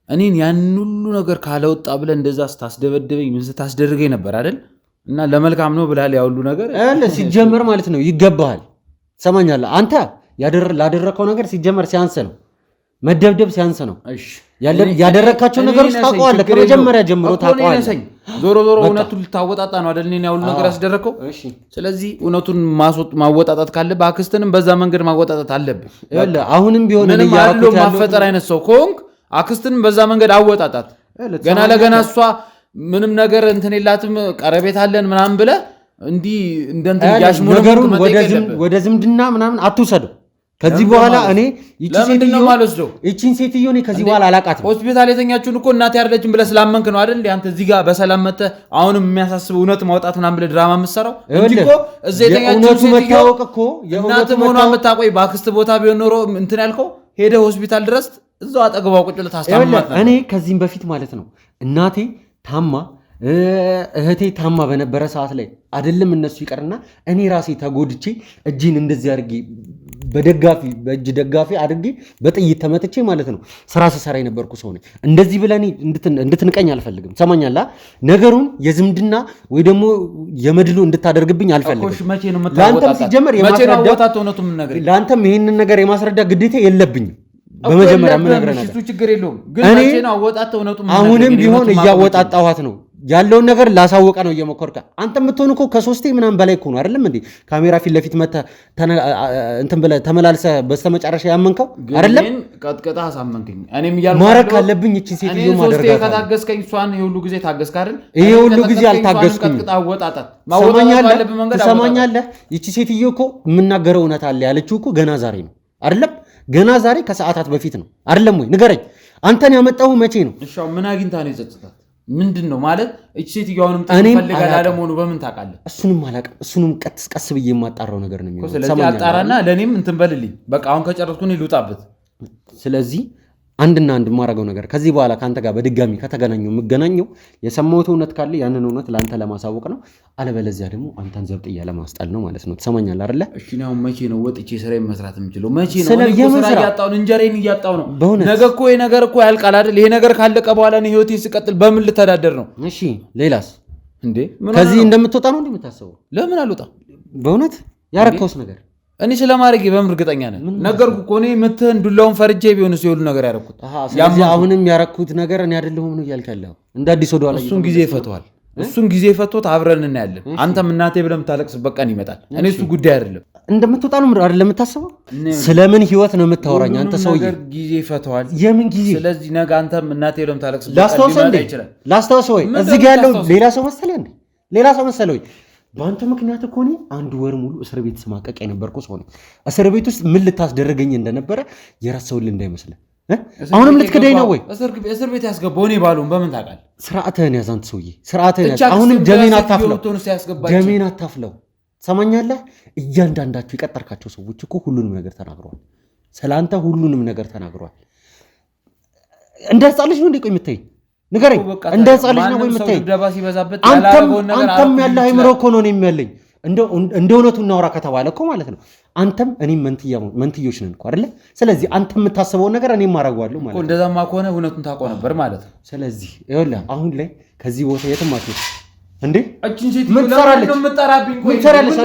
እኔን ያን ሁሉ ነገር ካለወጣ ብለህ እንደዛ ስታስደበድበኝ ምን ስታስደርገኝ ነበር አይደል? እና ለመልካም ነው ብላል ያ ሁሉ ነገር ሲጀመር ማለት ነው። ይገባሃል። ሰማኛለህ? አንተ ላደረከው ነገር ሲጀመር ሲያንስ ነው፣ መደብደብ ሲያንስ ነው። ያደረካቸው ነገሮች ታውቀዋለህ፣ ከመጀመሪያ ጀምሮ ታውቀዋለህ። ዞሮ እውነቱን ልታወጣጣ ነው አይደል? ያ ሁሉ ነገር ያስደረከው። ስለዚህ እውነቱን ማወጣጣት ካለብህ አክስትንም በዛ መንገድ ማወጣጣት አለብህ። አሁንም ቢሆን ማፈጠር አይነት ሰው ከሆንክ አክስትንም በዛ መንገድ አወጣጣት። ገና ለገና እሷ ምንም ነገር እንትን የላትም ቀረቤት አለን ምናምን ብለህ እንዲህ እንደንትን ነገሩን ወደ ዝምድና ምናምን አትውሰደው። ከዚህ በኋላ እኔ ይቺን ሴትዮ እኔ ከዚህ በኋላ አላቃትም። ሆስፒታል የተኛችሁን እኮ እናቴ አይደለችም ብለህ ስላመንክ ነው አይደል? አንተ እዚህ ጋር በሰላም መተህ አሁንም የሚያሳስብ እውነት ማውጣት ምናምን ብለህ ድራማ የምትሰራው እንጂ እኮ እዚህ የተኛችሁን ሴትዮ እናትህ መሆኗ የምታቆይ በአክስት ቦታ ቢሆን ኖሮ እንትን ያልከው ሄደህ ሆስፒታል ድረስ እዛው አጠገቧ ቁጭ ብለህ ታስታምማት ነበር። እኔ ከዚህም በፊት ማለት ነው እናቴ ታማ እህቴ ታማ በነበረ ሰዓት ላይ አይደለም እነሱ ይቀርና እኔ ራሴ ተጎድቼ እጄን እንደዚህ አድርጌ በእጅ ደጋፊ አድርጌ በጥይት ተመትቼ ማለት ነው ስራ ስሰራ የነበርኩ ሰው ነኝ። እንደዚህ ብለህ እንድትንቀኝ አልፈልግም። ሰማኛላ ነገሩን የዝምድና ወይ ደግሞ የመድሎ እንድታደርግብኝ አልፈልግም። ለአንተም ሲጀመር ለአንተም ይህንን ነገር የማስረዳ ግዴታ የለብኝም። በመጀመሪያ የምነግርህ ነገር አሁንም ቢሆን እያወጣጣኋት ነው ያለውን ነገር ላሳወቀ ነው እየሞከርኩ። አንተ የምትሆን እኮ ከ3 ምናምን በላይ እኮ ነው አይደለም እንዴ? ካሜራ ፊት ለፊት መተህ እንትን ብለህ ተመላልሰህ በስተመጨረሻ ያመንከው አይደለም? ቀጥቀጣ አሳመንከኝ። ማረክ አለብኝ እቺ ሴትዮ ማደርጋት ከታገስከኝ እሷን የሁሉ ጊዜ ታገስክ አይደል? ይሄ ሁሉ ጊዜ አልታገስኩም። ትሰማኛለህ? ይቺ ሴትዮ እኮ የምናገረው እውነት አለ ያለችው እኮ ገና ዛሬ ነው አይደለም? ገና ዛሬ ከሰዓታት በፊት ነው አይደለም ወይ? ንገረኝ። አንተን ያመጣው መቼ ነው? እሺ ምን አግኝታ ነው የጸጸታት? ምንድን ነው ማለት? እቺ ሴትዮዋንም ትፈልጋለህ አለመሆኑ በምን ታውቃለህ? እሱንም አላውቅም። እሱንም ቀስ ብዬ የማጣራው ነገር ነው የሚሆነው። ስለዚህ አጣራና ለኔም እንትን በልልኝ። በቃ አሁን ከጨረስኩኝ ልውጣበት። ስለዚህ አንድና አንድ የማደርገው ነገር ከዚህ በኋላ ከአንተ ጋር በድጋሚ ከተገናኘው የምገናኘው የሰማሁት እውነት ካለ ያንን እውነት ለአንተ ለማሳወቅ ነው። አለበለዚያ ደግሞ አንተን ዘብጥያ ለማስጣል ነው ማለት ነው። ትሰማኛለህ አይደለ? እሺ ነው። መቼ ነው ወጥቼ ስራዬን መስራት የምችለው? መቼ ነው? ስራ እያጣሁ ነው፣ እንጀራዬን እያጣሁ ነው። ነገ እኮ ይሄ ነገር እኮ ያልቃል አይደል? ይሄ ነገር ካለቀ በኋላ ነው ህይወቴን ስቀጥል በምን ልተዳደር ነው? እሺ ሌላስ? እንዴ ከዚህ እንደምትወጣ ነው እንደምታስበው? ለምን አልወጣም? በእውነት ያረከውስ ነገር እኔ ስለማድረግ በምን እርግጠኛ ነህ? ነገርኩህ እኮ እኔ ምትህን ዱላውን ፈርጄ ቢሆንስ የሁሉ ነገር ያረኩት። አሁንም ያረኩት ነገር እኔ አይደለሁም ነው እያልክ ያለው? እንደ አዲስ ወደ ኋላ እሱን ጊዜ ይፈቷል። እሱን ጊዜ ፈቶት አብረን እናያለን። አንተም እናቴ ብለህ የምታለቅስበት ቀን ይመጣል። እኔ እሱ ጉዳይ አይደለም። እንደምትወጣ ነው አይደለም የምታስበው? ስለምን ህይወት ነው የምታወራኝ አንተ ሰውዬ? ነገር ጊዜ ይፈቷል። የምን ጊዜ? ስለዚህ ነገ አንተም እናቴ ብለህ የምታለቅስበት ቀን ሊመጣ ይችላል። ላስታውሰው ወይ? እዚህ ጋር ያለው ሌላ ሰው መሰለህ እንዴ? ሌላ ሰው መሰለህ ወይ? በአንተ ምክንያት እኮ እኔ 1 ወር ሙሉ እስር ቤት ስማቀቅ የነበርኩ ሰው ነኝ። እስር ቤት ውስጥ ምን ልታስደረገኝ እንደነበረ የረሳሁልህ እንዳይመስልህ። አሁንም ልትክደኝ ነው ወይ? እስር ቤት ያስገባው እኔ ባሉን በምን ታውቃለህ? ስርዓትህን ያዝ አንተ ሰውዬ፣ ስርዓትህን ያዝ። አሁንም ደሜን አታፍለው፣ ደሜን አታፍለው። ሰማኛለህ? እያንዳንዳችሁ የቀጠርካቸው ሰዎች እኮ ሁሉንም ነገር ተናግረዋል። ስለአንተ ሁሉንም ነገር ተናግረዋል። እንደ ህፃን ልጅ ነው እንዴ? ቆይ የምታይኝ ንገረኝ። እንደ ህፃን ልጅ ነው ወይ የምታይኝ? አንተም ያለ አይምሮ እኮ ነው እኔም ያለኝ። እንደ እውነቱ እናውራ ከተባለ እኮ ማለት ነው አንተም እኔም መንትዮች ነን እኮ አይደለ? ስለዚህ አንተ የምታስበውን ነገር እኔም አደርገዋለሁ ማለት ነው። እንደዛማ ከሆነ እውነቱን ታውቀው ነበር ማለት ነው። ስለዚህ ይኸውልህ አሁን ላይ ከዚህ ቦታ የትም አትሄድ እንዴ? ምን ትሰራለች? ምን ትሰራለች?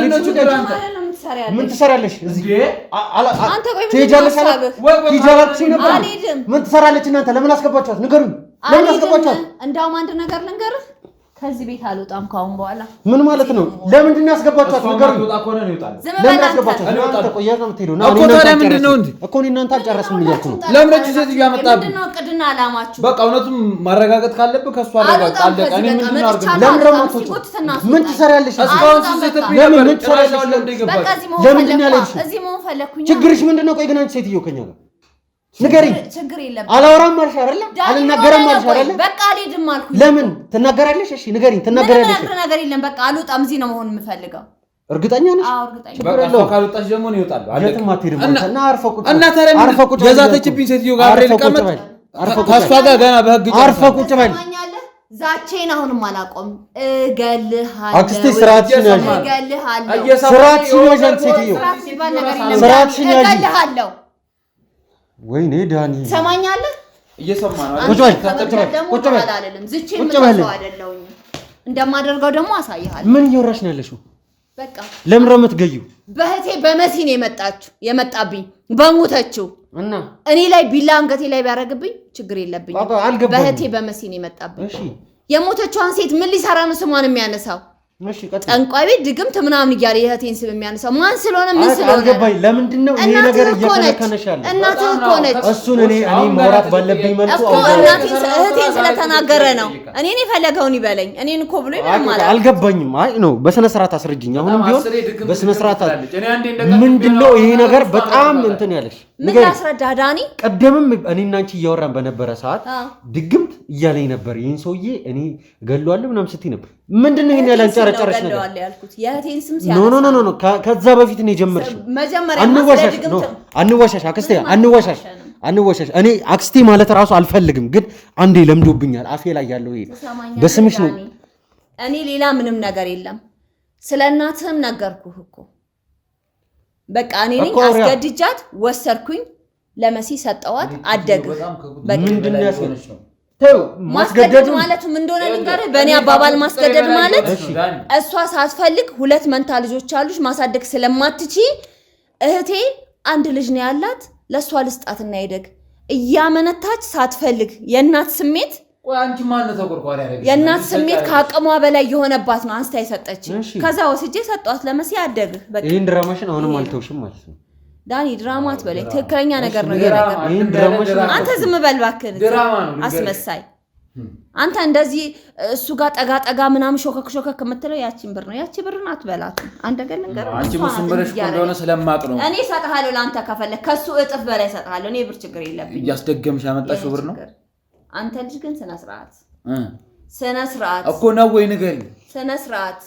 ምን ትሰራለች? እዚህ አንተ ቆይ ምን ትሰራለች? እናንተ ለምን አስገባችኋት? ንገሩኝ። ለምን አስገባችኋት? እንደውም አንድ ነገር ልንገርህ፣ ከዚህ ቤት አልወጣም ካሁን በኋላ። ምን ማለት ነው? ለምንድን ነው ያስገባችኋት? ንገሩኝ። ለምን ያስገባችኋት? እናንተ ቆያ ነው የምትሄደው ነው እኮ እናንተ አልጨረስም እያልኩ ነው። ለምን እቺ ሴት ያመጣብኝ? ምንድን ነው እቅድና አላማችሁ? በቃ እውነቱን ማረጋገጥ ካለብህ ከሷ አረጋግጥ። አለቀ። እኔ ምንድን ነው አርገ ለምን ነው ምን ትሰሪያለሽ? እስካሁን ስትሰጥብኝ ነበር። ምን ትሰሪያለሽ? በቃ ለምንድን ነው ያለሽ? እዚህ መሆን ፈለኩኝ። ችግርሽ ምንድን ነው? ቆይ ግን አንቺ ሴትዮ ከኛ ጋር ንገሪኝ። ችግር የለም። አላወራም አልሽ አይደለ? አልናገርም አልሽ አይደለ? በቃ አልሄድም አልኩኝ። ለምን ትናገራለሽ? እሺ ንገሪኝ። ትናገራለሽ? ምንም ነገር የለም። በቃ አልወጣም። እዚህ ነው መሆን የምፈልገው። እርግጠኛ ነሽ? አዎ እርግጠኛ። በቃ ካልወጣሽ ደግሞ ነው ይወጣል። የትም አትሄድም እና አርፈህ ቁጭ እና ታዲያ ምን የዛተችብኝ ሴትዮ ጋር አብሬ ልቀመጥ? ከእሷ ጋር ገና በህግ አርፈህ ቁጭ በል። ዛቼን አሁንም አላቆም። እገልሃለሁ። አክስቴ ስርዓትሽን ያዥ። እገልሃለሁ። ስርዓትሽን ያዥ። ሴትዮ ስርዓትሽን ያዥ። እገልሃለሁ። ወይኔ ዳኒ ትሰማኛለህ? እየሰማ ነው። ቁጭ በል አይደለም ዝቼን ምትሰው አይደለሁኝ። እንደማደርገው ደግሞ አሳይሃለሁ። ምን እየወራሽ ነው ያለሽው? በቃ ለምን ነው የምትገይው? በህቴ በመሲ ነው የመጣብኝ በሞተችው እና እኔ ላይ ቢላ አንገቴ ላይ ቢያደርግብኝ ችግር የለብኝም። በህቴ በመሲ ነው የመጣብኝ። እሺ የሞተችዋን ሴት ምን ሊሰራ ነው ስሟን የሚያነሳው? እሺ ቀጥታ ጠንቋይ ቤት ድግምት ምናምን እያለ የህቴን ስም የሚያነሳው ማን ስለሆነ ምን ስለሆነ አልገባኝ። ለምንድን ነው ይሄ ነገር እየከነከነሽ ያለው? እናትህ እኮ ነች። እሱን እኔ ማውራት ባለብኝ መልኩ እኮ እህቴን ስለተናገረ ነው። እኔን የፈለገውን ይበለኝ። እኔን እኮ ብሎ ይበላል ማለት አልገባኝም። አይ ነው በስነ ስርዓት አስረጅኝ። አሁንም ቢሆን በስነ ስርዓት ምንድን ነው ይሄ ነገር በጣም እንትን ያለሽ ምን ላስረዳ ዳኒ? ቀደምም እኔና አንቺ እያወራን በነበረ ሰዓት ድግምት እያለኝ ነበር። ይሄን ሰውዬ እኔ እገለዋለሁ ምናምን ስትይ ነበር። ምንድን ነው ይሄን ያላንጨረጨረሽ ነገር? የእህቴን ስም ኖ ከዛ በፊት ነው የጀመርሽው። መጀመሪያ አንዋሻሽ አክስቴ፣ አንዋሻሽ። እኔ አክስቴ ማለት ራሱ አልፈልግም፣ ግን አንዴ ለምዶብኛል። አፌ ላይ ያለው ይሄ በስምሽ ነው እኔ ሌላ ምንም ነገር የለም። ስለ እናትህም ነገርኩህ እኮ በቃ እኔ ነኝ አስገድጃት ወሰርኩኝ ለመሲ ሰጠዋት አደግህ ምንድነው ያስገድሽ ነው ማስገደድ ማለት ምን እንደሆነ ንገር በእኔ አባባል ማስገደድ ማለት እሷ ሳትፈልግ ሁለት መንታ ልጆች አሉሽ ማሳደግ ስለማትቺ እህቴ አንድ ልጅ ነው ያላት ለሷ ልስጣትና ይደግ እያመነታች ሳትፈልግ የእናት ስሜት አንቺ ማን ነው ተቆርቋሪ ያረጋግጥ የእናት ስሜት ከአቅሟ በላይ የሆነባት ነው አንስታ ይሰጠች ከዛ ወስጄ ሰጣት ለመሲ አደግህ በቃ ይሄን ድራማሽን አሁንም አልተውሽም ማለት ነው ዳኒ ድራማት በላይ ትክክለኛ ነገር ነው የነገር አንተ ዝም በል እባክህ አስመሳይ አንተ እንደዚህ እሱ ጋር ጠጋ ምናምን ሾከክ የምትለው ያቺን ብር ነው ያቺ ብርን አትበላት አንድ ነገር ነገር አንቺ ሙስም ብርሽ እንደሆነ ስለማቅ ነው እኔ ሰጣሃለሁ ለአንተ ከፈለክ ከሱ እጥፍ በላይ ሰጣሃለሁ እኔ ብር ችግር የለብኝ ያስደገምሽ ያመጣሽው ብር ነው አንተ ልጅ ግን ስነ ስርዓት እኮ ነው ወይ ንገሪኝ ስነ ስርዓት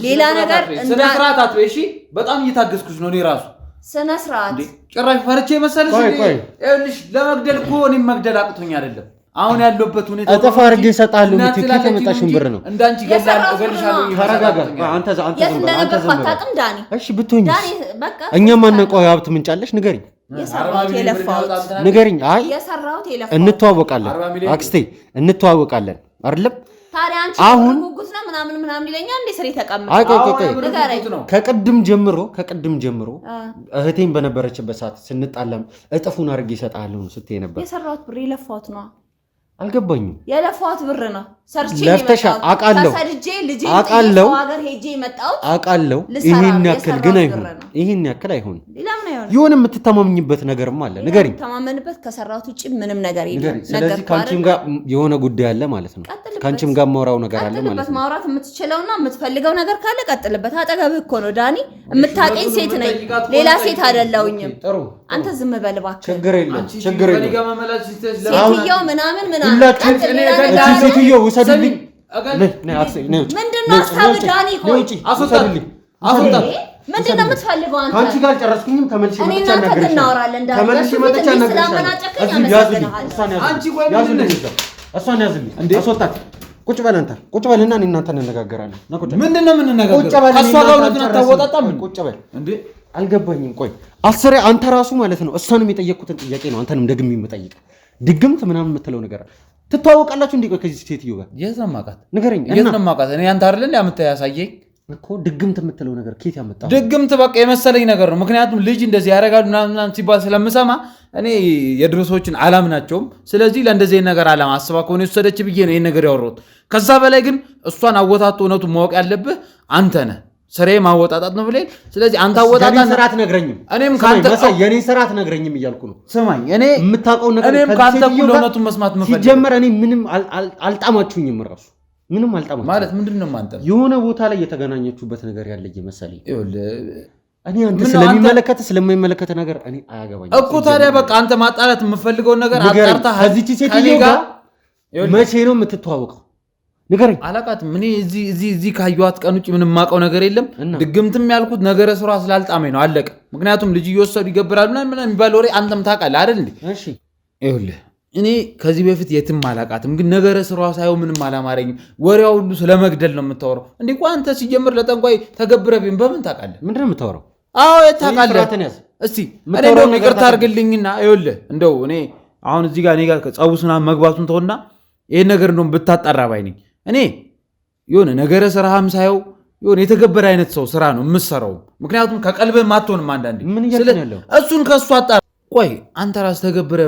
ሌላ ነገር ስነ ስርዓት አትበይ እሺ በጣም እየታገስኩሽ ነው እኔ ራሱ ስነ ስርዓት ጭራሽ ፈርቼ መሰለሽ ይኸውልሽ ለመግደል እኮ እኔም መግደል አቅቶኝ አይደለም አሁን ያለበት ሁኔታ አጠፋ አርጌ እሰጣለሁ ምትከተ የመጣሽን ብር ነው እንዳንቺ እገልሻለሁ ተረጋጋ አንተ ዝም በል ዳኒ እሺ ብትሆኚ እኛ ማነቀው ሀብት ምንጫለሽ ንገሪኝ ንገሪኝ አይ እንተዋወቃለን አክስቴ እንተዋወቃለን አይደለም ታዲያ አንቺ ጉጉት ነው ምናምን ይለኛል እንዴ ስሬ ተቀምጥ አይ ከቅድም ጀምሮ እህቴን በነበረችበት ሰዓት ስንጣለም እጥፉን አርጌ እሰጣለሁ ስትይ ነበር የሰራሁት ብር የለፋሁት ነው አልገባኝም የለፋሁት ብር ነው ሰርቼ ለፍተሻ አቃለው ተሰድጄ ልጄ ተሰው ሀገር ሄጄ መጣው አቃለው ይሄን ያክል ግን አይሆን ለምን አይሆን ይሁን የምትተማመኝበት ነገርም አለ ንገሪኝ ተማመንበት ከሰራሁት ውጪ ምንም ነገር የለም ስለዚህ ካንቺም ጋር የሆነ ጉዳይ አለ ማለት ነው ካንቺም ጋር ማውራው ነገር አለ ማለት ነው ማውራት የምትችለውና የምትፈልገው ነገር ካለ ቀጥልበት አጠገብህ እኮ ነው ዳኒ የምታቀኝ ሴት ነኝ ሌላ ሴት አይደለሁኝም አንተ ዝም በል እባክህ ችግር የለም ሴትየው ምናምን ሴትየው ውሰድልኝ ምንድነው ሀሳብ ዳኒ ቆይ አስወጣልኝ ምንድነው የምትፈልገው አንተ አንቺ ጋር ጨረስኩኝም ተመልሼ መጥቻ እሷን ያዝልኝ አስወጣት ቁጭ በል አንተ ቁጭ በልና እኔ እናንተ እንነጋገራለን ምንድነው የምንነጋገረው እሷ ጋር ወጥተን አታወጣጣም ቁጭ በል እንዴ አልገባኝም ቆይ አስሬ አንተ ራሱ ማለት ነው እሷንም የጠየቅኩትን ጥያቄ ነው አንተንም ደግሜ የምጠይቅ ድግምት ምናምን የምትለው ነገር ትተዋወቃላችሁ እንዴ ከዚህ ሴትዮ ጋር የዘማቃት ንገረኝ የዘማቃት እኔ አንተ አይደል እንዴ አምጣ ያሳየኝ እኮ ድግምት የምትለው ነገር ከየት ያመጣው ድግምት በቃ የመሰለኝ ነገር ነው ምክንያቱም ልጅ እንደዚህ ያረጋሉ ምናምን ሲባል ስለምሰማ እኔ የድሮሶችን አላምናቸውም ስለዚህ ለእንደዚህ ነገር አላማ አስባ ከሆነ የወሰደች ብዬ ነው ይሄን ነገር ያወራሁት ከዛ በላይ ግን እሷን አወጣጣ እውነቱን ማወቅ ያለብህ አንተ ነህ ስሬ ማወጣጣት ነው ብለኝ ስለዚህ አንተ አወጣጣ ስራት ነግረኝም እኔም ካንተ የኔ ስራት ነግረኝም እያልኩ ነው ስማኝ እኔ የምታውቀው ነገር እኔም ካንተ እውነቱን መስማት መፈልግ ሲጀመር እኔ ምንም አልጣማችሁኝም ራሱ ምንም አልጣማችሁ ማለት ምንድነው አንተ የሆነ ቦታ ላይ የተገናኘችሁበት ነገር ያለ ይመስልኝ እኔ አንተ ስለማይመለከት ነገር እኔ አያገባኝም እኮ ታዲያ በቃ አንተ ማጣላት የምፈልገው ነገር አጣርታ ከዚህ ሴትዮ ጋር መቼ ነው የምትተዋወቀው ንገረኝ አላቃትም እኔ እዚህ ካየኋት ቀን ውጪ ምንም ማውቀው ነገር የለም ድግምትም ያልኩት ነገረ ስራ ስላልጣመኝ ነው አለቀ ምክንያቱም ልጅ እየወሰዱ ይገብራሉ ምናምን የሚባል ወሬ አንተም ታውቃለህ አይደል እንዴ እሺ ይኸውልህ እኔ ከዚህ በፊት የትም አላቃትም ግን ነገረ ስራዋ ሳይሆን ምንም አላማረኝም ወሬው ሁሉ ስለመግደል ነው የምታወራው እንዴ ቆይ አንተ ሲጀምር ለጠንቋይ ተገብረብኝ በምን ታውቃለህ ምንድነው የምታወራው አዎ ታውቃለህ እስቲ እኔ እንደው ይቅርታ አድርግልኝና ይኸውልህ እንደው እኔ አሁን እዚህ ጋር እኔ ጋር ጸቡስና መግባቱን ተውና ይሄን ነገር እንደው ብታጣራ ባይ ነኝ እኔ የሆነ ነገረ ስራህም ሳይው የሆነ የተገበረ አይነት ሰው ስራ ነው የምትሰራው ምክንያቱም ከቀልብህ ማትሆንም አንዳንዴ እሱን ከሱ አጣራ ቆይ አንተ ራስ ተገብረ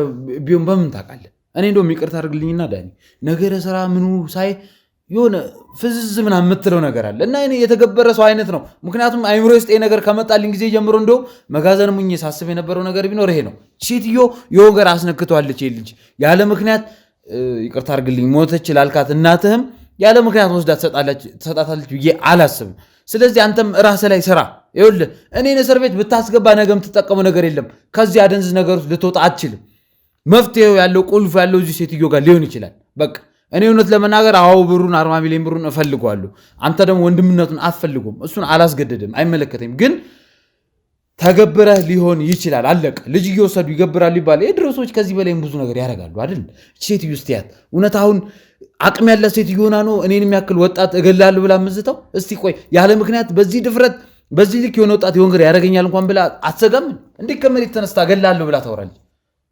ቢሆን በምን ታውቃለህ እኔ እንደውም ይቅርታ አድርግልኝና ዳኒ ነገረ ስራ ምኑ ሳይ የሆነ ፍዝዝ ምናምን የምትለው ነገር አለ እና እኔ የተገበረ ሰው አይነት ነው ምክንያቱም አይምሮ ውስጥ ነገር ከመጣልኝ ጊዜ ጀምሮ እንደው መጋዘን ሙኝ ሳስብ የነበረው ነገር ቢኖር ይሄ ነው ሴትዮ የወገር አስነክቷለች ልጅ ያለ ምክንያት ይቅርታ አድርግልኝ ሞተች ላልካት እናትህም ያለ ምክንያት ወስዳ ትሰጣታለች ብዬ አላስብም ስለዚህ አንተም ራስህ ላይ ስራ ይኸውልህ እኔን እስር ቤት ብታስገባ ነገም ትጠቀመው ነገር የለም ከዚህ አደንዝ ነገር ውስጥ ልትወጣ አትችልም መፍትሄው ያለው ቁልፍ ያለው እዚህ ሴትዮ ጋር ሊሆን ይችላል በቃ እኔ እውነት ለመናገር አዎ ብሩን 40 ሚሊዮን ብሩን እፈልገዋለሁ አንተ ደግሞ ወንድምነቱን አትፈልጉም እሱን አላስገደድም አይመለከተኝም ግን ተገብረህ ሊሆን ይችላል። አለቀ። ልጅ እየወሰዱ ይገብራሉ ይባላል። የድሮ ሰዎች ከዚህ በላይም ብዙ ነገር ያደርጋሉ አይደል? ሴትዮ ስትያት እውነት አሁን አቅም ያላት ሴትዮ ሆና ነው እኔን የሚያክል ወጣት እገላለሁ ብላ ምዝተው? እስቲ ቆይ ያለ ምክንያት በዚህ ድፍረት በዚህ ልክ የሆነ ወጣት የሆነ ነገር ያደርገኛል እንኳን ብላ አትሰጋም? እንዴት ከመሬት ተነስታ እገላለሁ ብላ ታወራለች?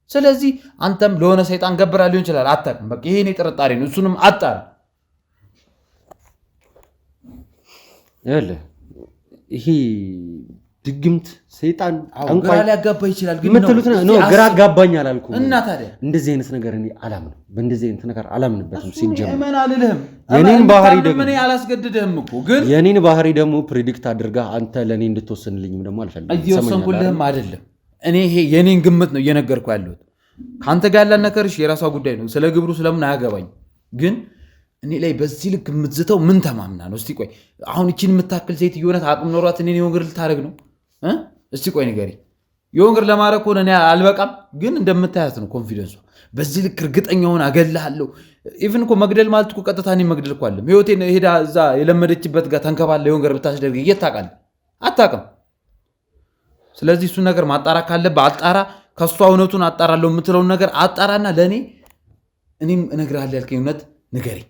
ስለዚህ አንተም ለሆነ ሰይጣን ገብራ ሊሆን ይችላል። አታውቅም። በቃ ይሄ እኔ ጥርጣሬ ነው። እሱንም አጣራ። ይሄ ድግምት ሰይጣን ግራ ሊያጋባ ይችላል። ግን የምትሉት ነው ግራ አጋባኝ አላልኩም። እና ታዲያ እንደዚህ አይነት ነገር እኔ አላምንም። በእንደዚህ አይነት ነገር አላምንበትም። ሲጀምር እመን አልልህም። የኔን ባህሪ ደግሞ እኔ አላስገድድህም እኮ ግን የኔን ባህሪ ደግሞ ፕሬዲክት አድርጋ አንተ ለኔ እንድትወስንልኝም ደግሞ አልፈልግም። እየወሰንኩልህም አይደለም። እኔ ይሄ የኔን ግምት ነው እየነገርኩ ያለሁት። ከአንተ ጋር ያለን ነገርሽ የራሷ ጉዳይ ነው። ስለ ግብሩ ስለምን አያገባኝ። ግን እኔ ላይ በዚህ ልክ የምትዝተው ምን ተማምና ነው? እስቲ ቆይ አሁን እቺን የምታክል ሴት የሆነት አቅም ኖሯት እኔን የወንገር ልታደርግ ነው? እስቲ ቆይ ንገሪ። የወንገር ለማድረግ ሆነ እኔ አልበቃም። ግን እንደምታያት ነው ኮንፊደንሷ። በዚህ ልክ እርግጠኛ ሆነ አገላለሁ። ኢቭን እኮ መግደል ማለት እኮ ቀጥታ እኔን መግደል እኮ አለም። ህይወቴን ሄዳ እዛ የለመደችበት ጋር ተንከባለ የወንገር ብታስደርግ እየታውቃለህ? አታውቅም። ስለዚህ እሱን ነገር ማጣራት ካለብህ አጣራ። ከእሷ እውነቱን አጣራለሁ የምትለውን ነገር አጣራና ለእኔ እኔም እነግርሃለሁ ያልከኝ እውነት ንገረኝ።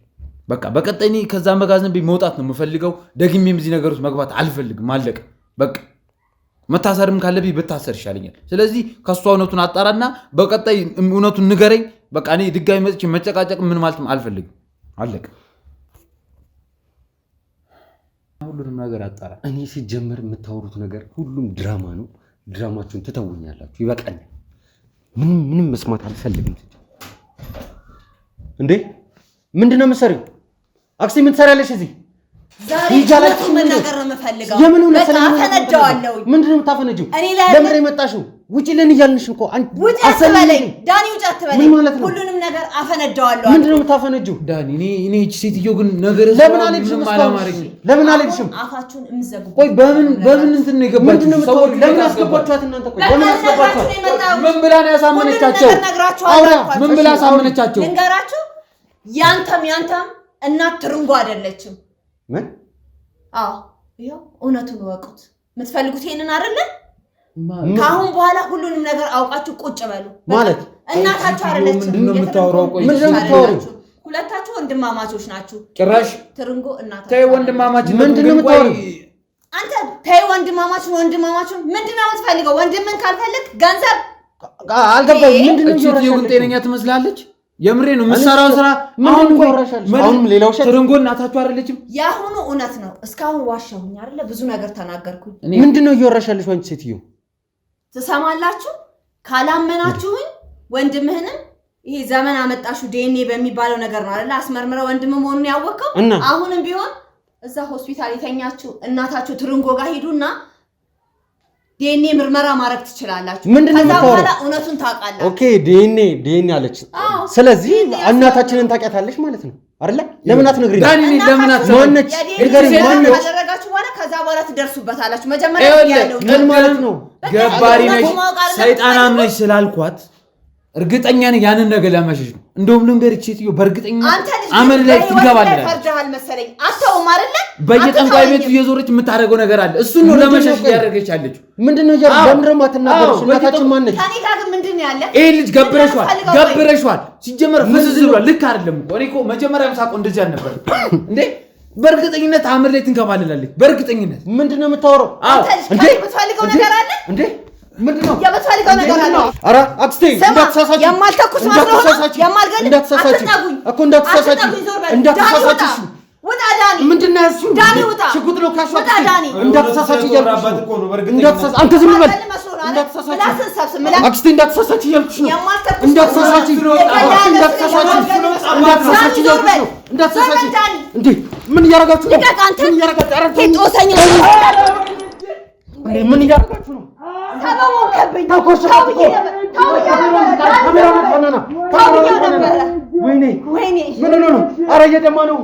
በቃ በቀጣይ እኔ ከዛ መጋዘን ቤት መውጣት ነው የምፈልገው። ደግሜም እዚህ ነገር ውስጥ መግባት አልፈልግም። አለቀ በቃ። መታሰርም ካለብኝ ብታሰር ይሻለኛል። ስለዚህ ከእሷ እውነቱን አጣራና በቀጣይ እውነቱን ንገረኝ። በቃ እኔ ድጋሚ መጥቼ መጨቃጨቅ ምን ማለትም አልፈልግም። አለቀ። ሁሉንም ነገር አጣራ። እኔ ሲጀመር የምታወሩት ነገር ሁሉም ድራማ ነው። ድራማችሁን ትተውኛላችሁ። ይበቃኛል። ምንም መስማት አልፈልግም። እንዴ ምንድነው የምትሰሪው? አክስቴ ምን ትሰሪያለሽ እዚህ? ዛሬ መናገር ነው የምፈልገው። በጣም አፈነዳዋለሁ። ምንድነው የምታፈነጂው? ለምን የመጣሽው? ውጪ ለን እያልንሽ እኮ ውጪ አትበለኝ ዳኒ፣ ውጪ አትበለኝ። ሁሉንም ነገር አፈነዳዋለሁ። ምንድነው የምታፈነጂው? ዳኒ እኔ እቺ ሴትዮ ግን ነገር ለምን አልሄድሽም? ለምን አልሄድሽም? አፋችሁን እምዘጉ። ቆይ በምን እንትን ነው የገባችው? ሰዎች ለምን አስገባችኋት እናንተ? ቆይ ለምን አስገባችኋት? ምን ብላ ነው ያሳመነቻቸው? አውራ ምን ብላ ያሳመነቻቸው? ልንገራችሁ፣ ያንተም እናት ትርንጎ አይደለችም። ምን? አዎ ይሄው እውነቱን ወቁት። የምትፈልጉት ይሄንን አይደለ? ከአሁን በኋላ ሁሉንም ነገር አውቃችሁ ቁጭ በሉ። ማለት እናታችሁ አይደለችም። ምንድነው የምታወራው? ቆይ ምንድነው የምታወራው? ሁለታችሁ ወንድማማቾች ናችሁ። ጭራሽ ትርንጎ እናታችሁ። ተይ ወንድማማች ምንድነው የምታወራው? አንተ ተይ ወንድማማቹን ምንድነው የምትፈልገው? ወንድምን ካልፈልግ ገንዘብ አልገባኝም። ምንድነው ይሁን? ጤነኛ ትመስላለች። የምሬ ነው የምትሰራው ስራ። አሁንም ሌላው ሸት ትርንጎ እናታችሁ አይደለችም። ያሁኑ እውነት ነው። እስካሁን ዋሻሁኝ አይደለ? ብዙ ነገር ተናገርኩኝ። ምንድነው እየወራሻለሽ አንቺ ሴትዮ? ትሰማላችሁ? ካላመናችሁኝ ወንድምህንም ይሄ ዘመን አመጣሹ ዲኤንኤ በሚባለው ነገር ነው አይደለ? አስመርምረው ወንድም መሆኑን ያወቀው። አሁንም ቢሆን እዛ ሆስፒታል የተኛችሁ እናታችሁ ትርንጎ ጋር ሄዱና ዲኤንኤ ምርመራ ማድረግ ትችላላችሁ። ከዛ በኋላ እውነቱን ታውቃላችሁ። ኦኬ ዲኤንኤ አለች። ስለዚህ እናታችንን ታውቂያታለሽ ማለት ነው አይደለ? ለምን አትነግሪኝ? ዳኒ ለምን ማነች? ካደረጋችሁ በኋላ ከዛ በኋላ ትደርሱበታላችሁ። መጀመሪያ ያለው ምን ማለት ነው? ገባሪ ነሽ ሰይጣናም ነሽ ስላልኳት እርግጠኛ ነኝ ያንን ነገር ለመሸሽ ነው። እንደውም ልንገርሽ ሴትዮ በእርግጠኝነት አመል ላይ ትገባለች። ፈርጃሃል መሰለኝ። አተውም አይደለ? በየጠንቋይ ቤቱ እየዞረች የምታደርገው ነገር አለ። እሱን ነው ለመሸሽ እያደረገች ያለችው። ምንድነው ለምንድነው አትናገሩሽ? እናታችን ማነች? ከኔ ጋር ግን ምንድን ነው ያለ? ይሄ ልጅ ገብረሽዋል። ሲጀመር ፍዝዝ ብሏል። ልክ አይደለም እኮ እኔ እኮ መጀመሪያም ሳቆ እንደዚህ አልነበረ እንዴ? በእርግጠኝነት አመል ላይ ትንከባለላለች። በእርግጠኝነት ምንድነው የምታወራው? እንዴ የምትፈልገው ነገር አለ እንዴ? ምንድነው የምትፈልገው ነገር አለ? ኧረ አክስቴ እንዳትሳሳቺ፣ የማልተኩስ መስሎህ የማልገል እንዳትሳሳቺ እኮ እንዳትሳሳቺ። ውጣ ዳኒ። ምንድነው እሱ? ዳኒ ውጣ። ሽጉጥ ነው ካሽ። ውጣ ዳኒ። እንዳትሳሳቺ እያልኩሽ ነው። እንዳትሳሳቺ አንተ ዝም በል። እንዳትሳሳቺ አክስቴ እንዳትሳሳቺ እያልኩሽ ነው። እንዳትሳሳቺ እንዳትሳሳቺ እያልኩሽ ነው። እንዳትሳሳቺ እንዴ! ምን እያደረጋችሁ ነው? ምን እያደረጋችሁ ምን እያደረጋችሁ ነው? ኧረ እየደማ ነው።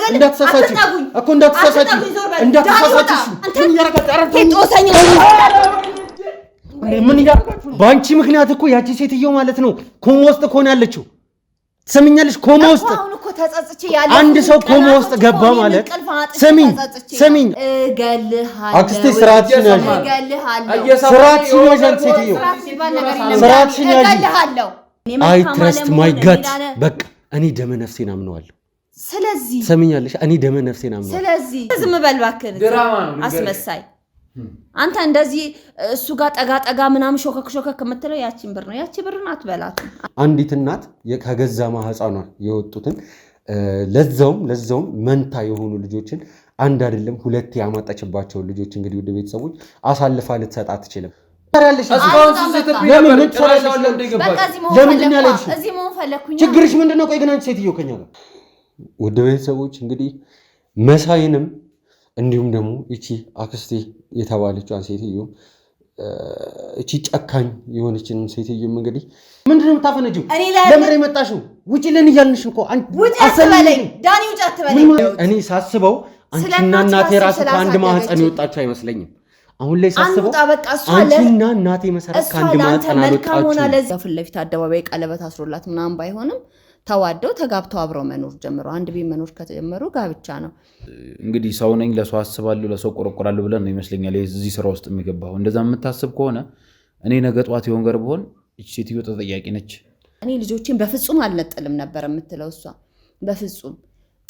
እንዳትሳሳቺ እኮ እንዳትሳሳቺ እንዳትሳሳቺ። ምን እያደረጋችሁ ነው? በአንቺ ምክንያት እኮ ያቺ ሴትዮ ማለት ነው ኮማ ውስጥ እኮ ነው ያለችው። ትሰሚኛለሽ? ኮማ ውስጥ አንድ ሰው ኮማ ውስጥ ገባ ማለት ስሚኝ እገልሃለሁ። አክስቴ ስርዓትሽን ያዥ፣ ስርዓትሽን ያዥ፣ አንቺ ሴትዮ ስርዓትሽን ያዥ። አይ ትረስት ማይ ጋት በቃ እኔ ደመ ነፍሴን አምነዋለሁ። ስለዚህ ትሰሚኛለሽ? እኔ ደመ ነፍሴን አምነዋለሁ። ስለዚህ ዝም በል እባክህ አስመሳይ። አንተ እንደዚህ እሱ ጋር ጠጋ ምናምን ሾከክ የምትለው ያቺን ብር ነው። ያቺ ብርን አትበላትም። አንዲት እናት ከገዛ ማህፀኗ የወጡትን ለዛውም መንታ የሆኑ ልጆችን አንድ አይደለም ሁለት ያማጣችባቸው ልጆች እንግዲህ ወደ ቤተሰቦች አሳልፋ ልትሰጥ አትችልም። ችግርሽ ምንድን ነው? ቆይ ግን አንቺ ሴትዮ ከኛ ጋር ወደ ቤተሰቦች እንግዲህ መሳይንም እንዲሁም ደግሞ እቺ አክስቴ የተባለችዋን ሴትዮ እቺ ጨካኝ የሆነችን ሴትዮ እንግዲህ ምንድነው የምታፈነጂው? ለምን የመጣሽው? ውጪ ለን እያልንሽ እኮ እኔ ሳስበው አንቺና እናቴ ራሱ ከአንድ ማህፀን የወጣችሁ አይመስለኝም። አሁን ላይ ሳስበው አንቺና እናቴ መሰረት ከአንድ ማህፀን አልወጣችሁ። ፊት ለፊት አደባባይ ቀለበት አስሮላት ምናምን ባይሆንም ተዋደው ተጋብተው አብረው መኖር ጀምረው አንድ ቤት መኖር ከተጀመሩ ጋብቻ ነው። እንግዲህ ሰው ነኝ ለሰው አስባለሁ ለሰው ቆረቆራለሁ ብለን ነው ይመስለኛል እዚህ ስራ ውስጥ የሚገባው። እንደዛ የምታስብ ከሆነ እኔ ነገ ጧት የሆን ገር ብሆን እቺ ሴትዮ ተጠያቂ ነች። እኔ ልጆቼን በፍጹም አልነጥልም ነበር የምትለው እሷ። በፍጹም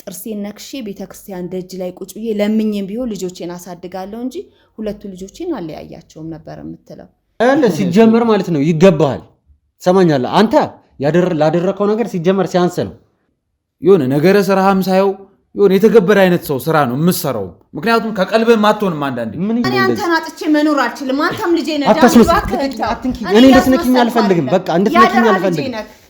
ጥርሴን ነክሼ ቤተክርስቲያን ደጅ ላይ ቁጭ ብዬ ለምኜም ቢሆን ልጆቼን አሳድጋለሁ እንጂ ሁለቱ ልጆቼን አለያያቸውም ነበር የምትለው። ሲጀመር ማለት ነው ይገባሃል። ሰማኛለህ አንተ ላደረከው ነገር ሲጀመር ሲያንስ ነው። የሆነ ነገረ ስራህም ሳየው የሆነ የተገበረ አይነት ሰው ስራ ነው የምትሰራው። ምክንያቱም ከቀልብህ ማትሆንም አንዳንዴ እኔ አንተን አጥቼ መኖር አልችልም። አንተም ልጄ ነህ። እኔ ልትነኪኝ አልፈልግም። በቃ እንድትነኪኝ አልፈልግም።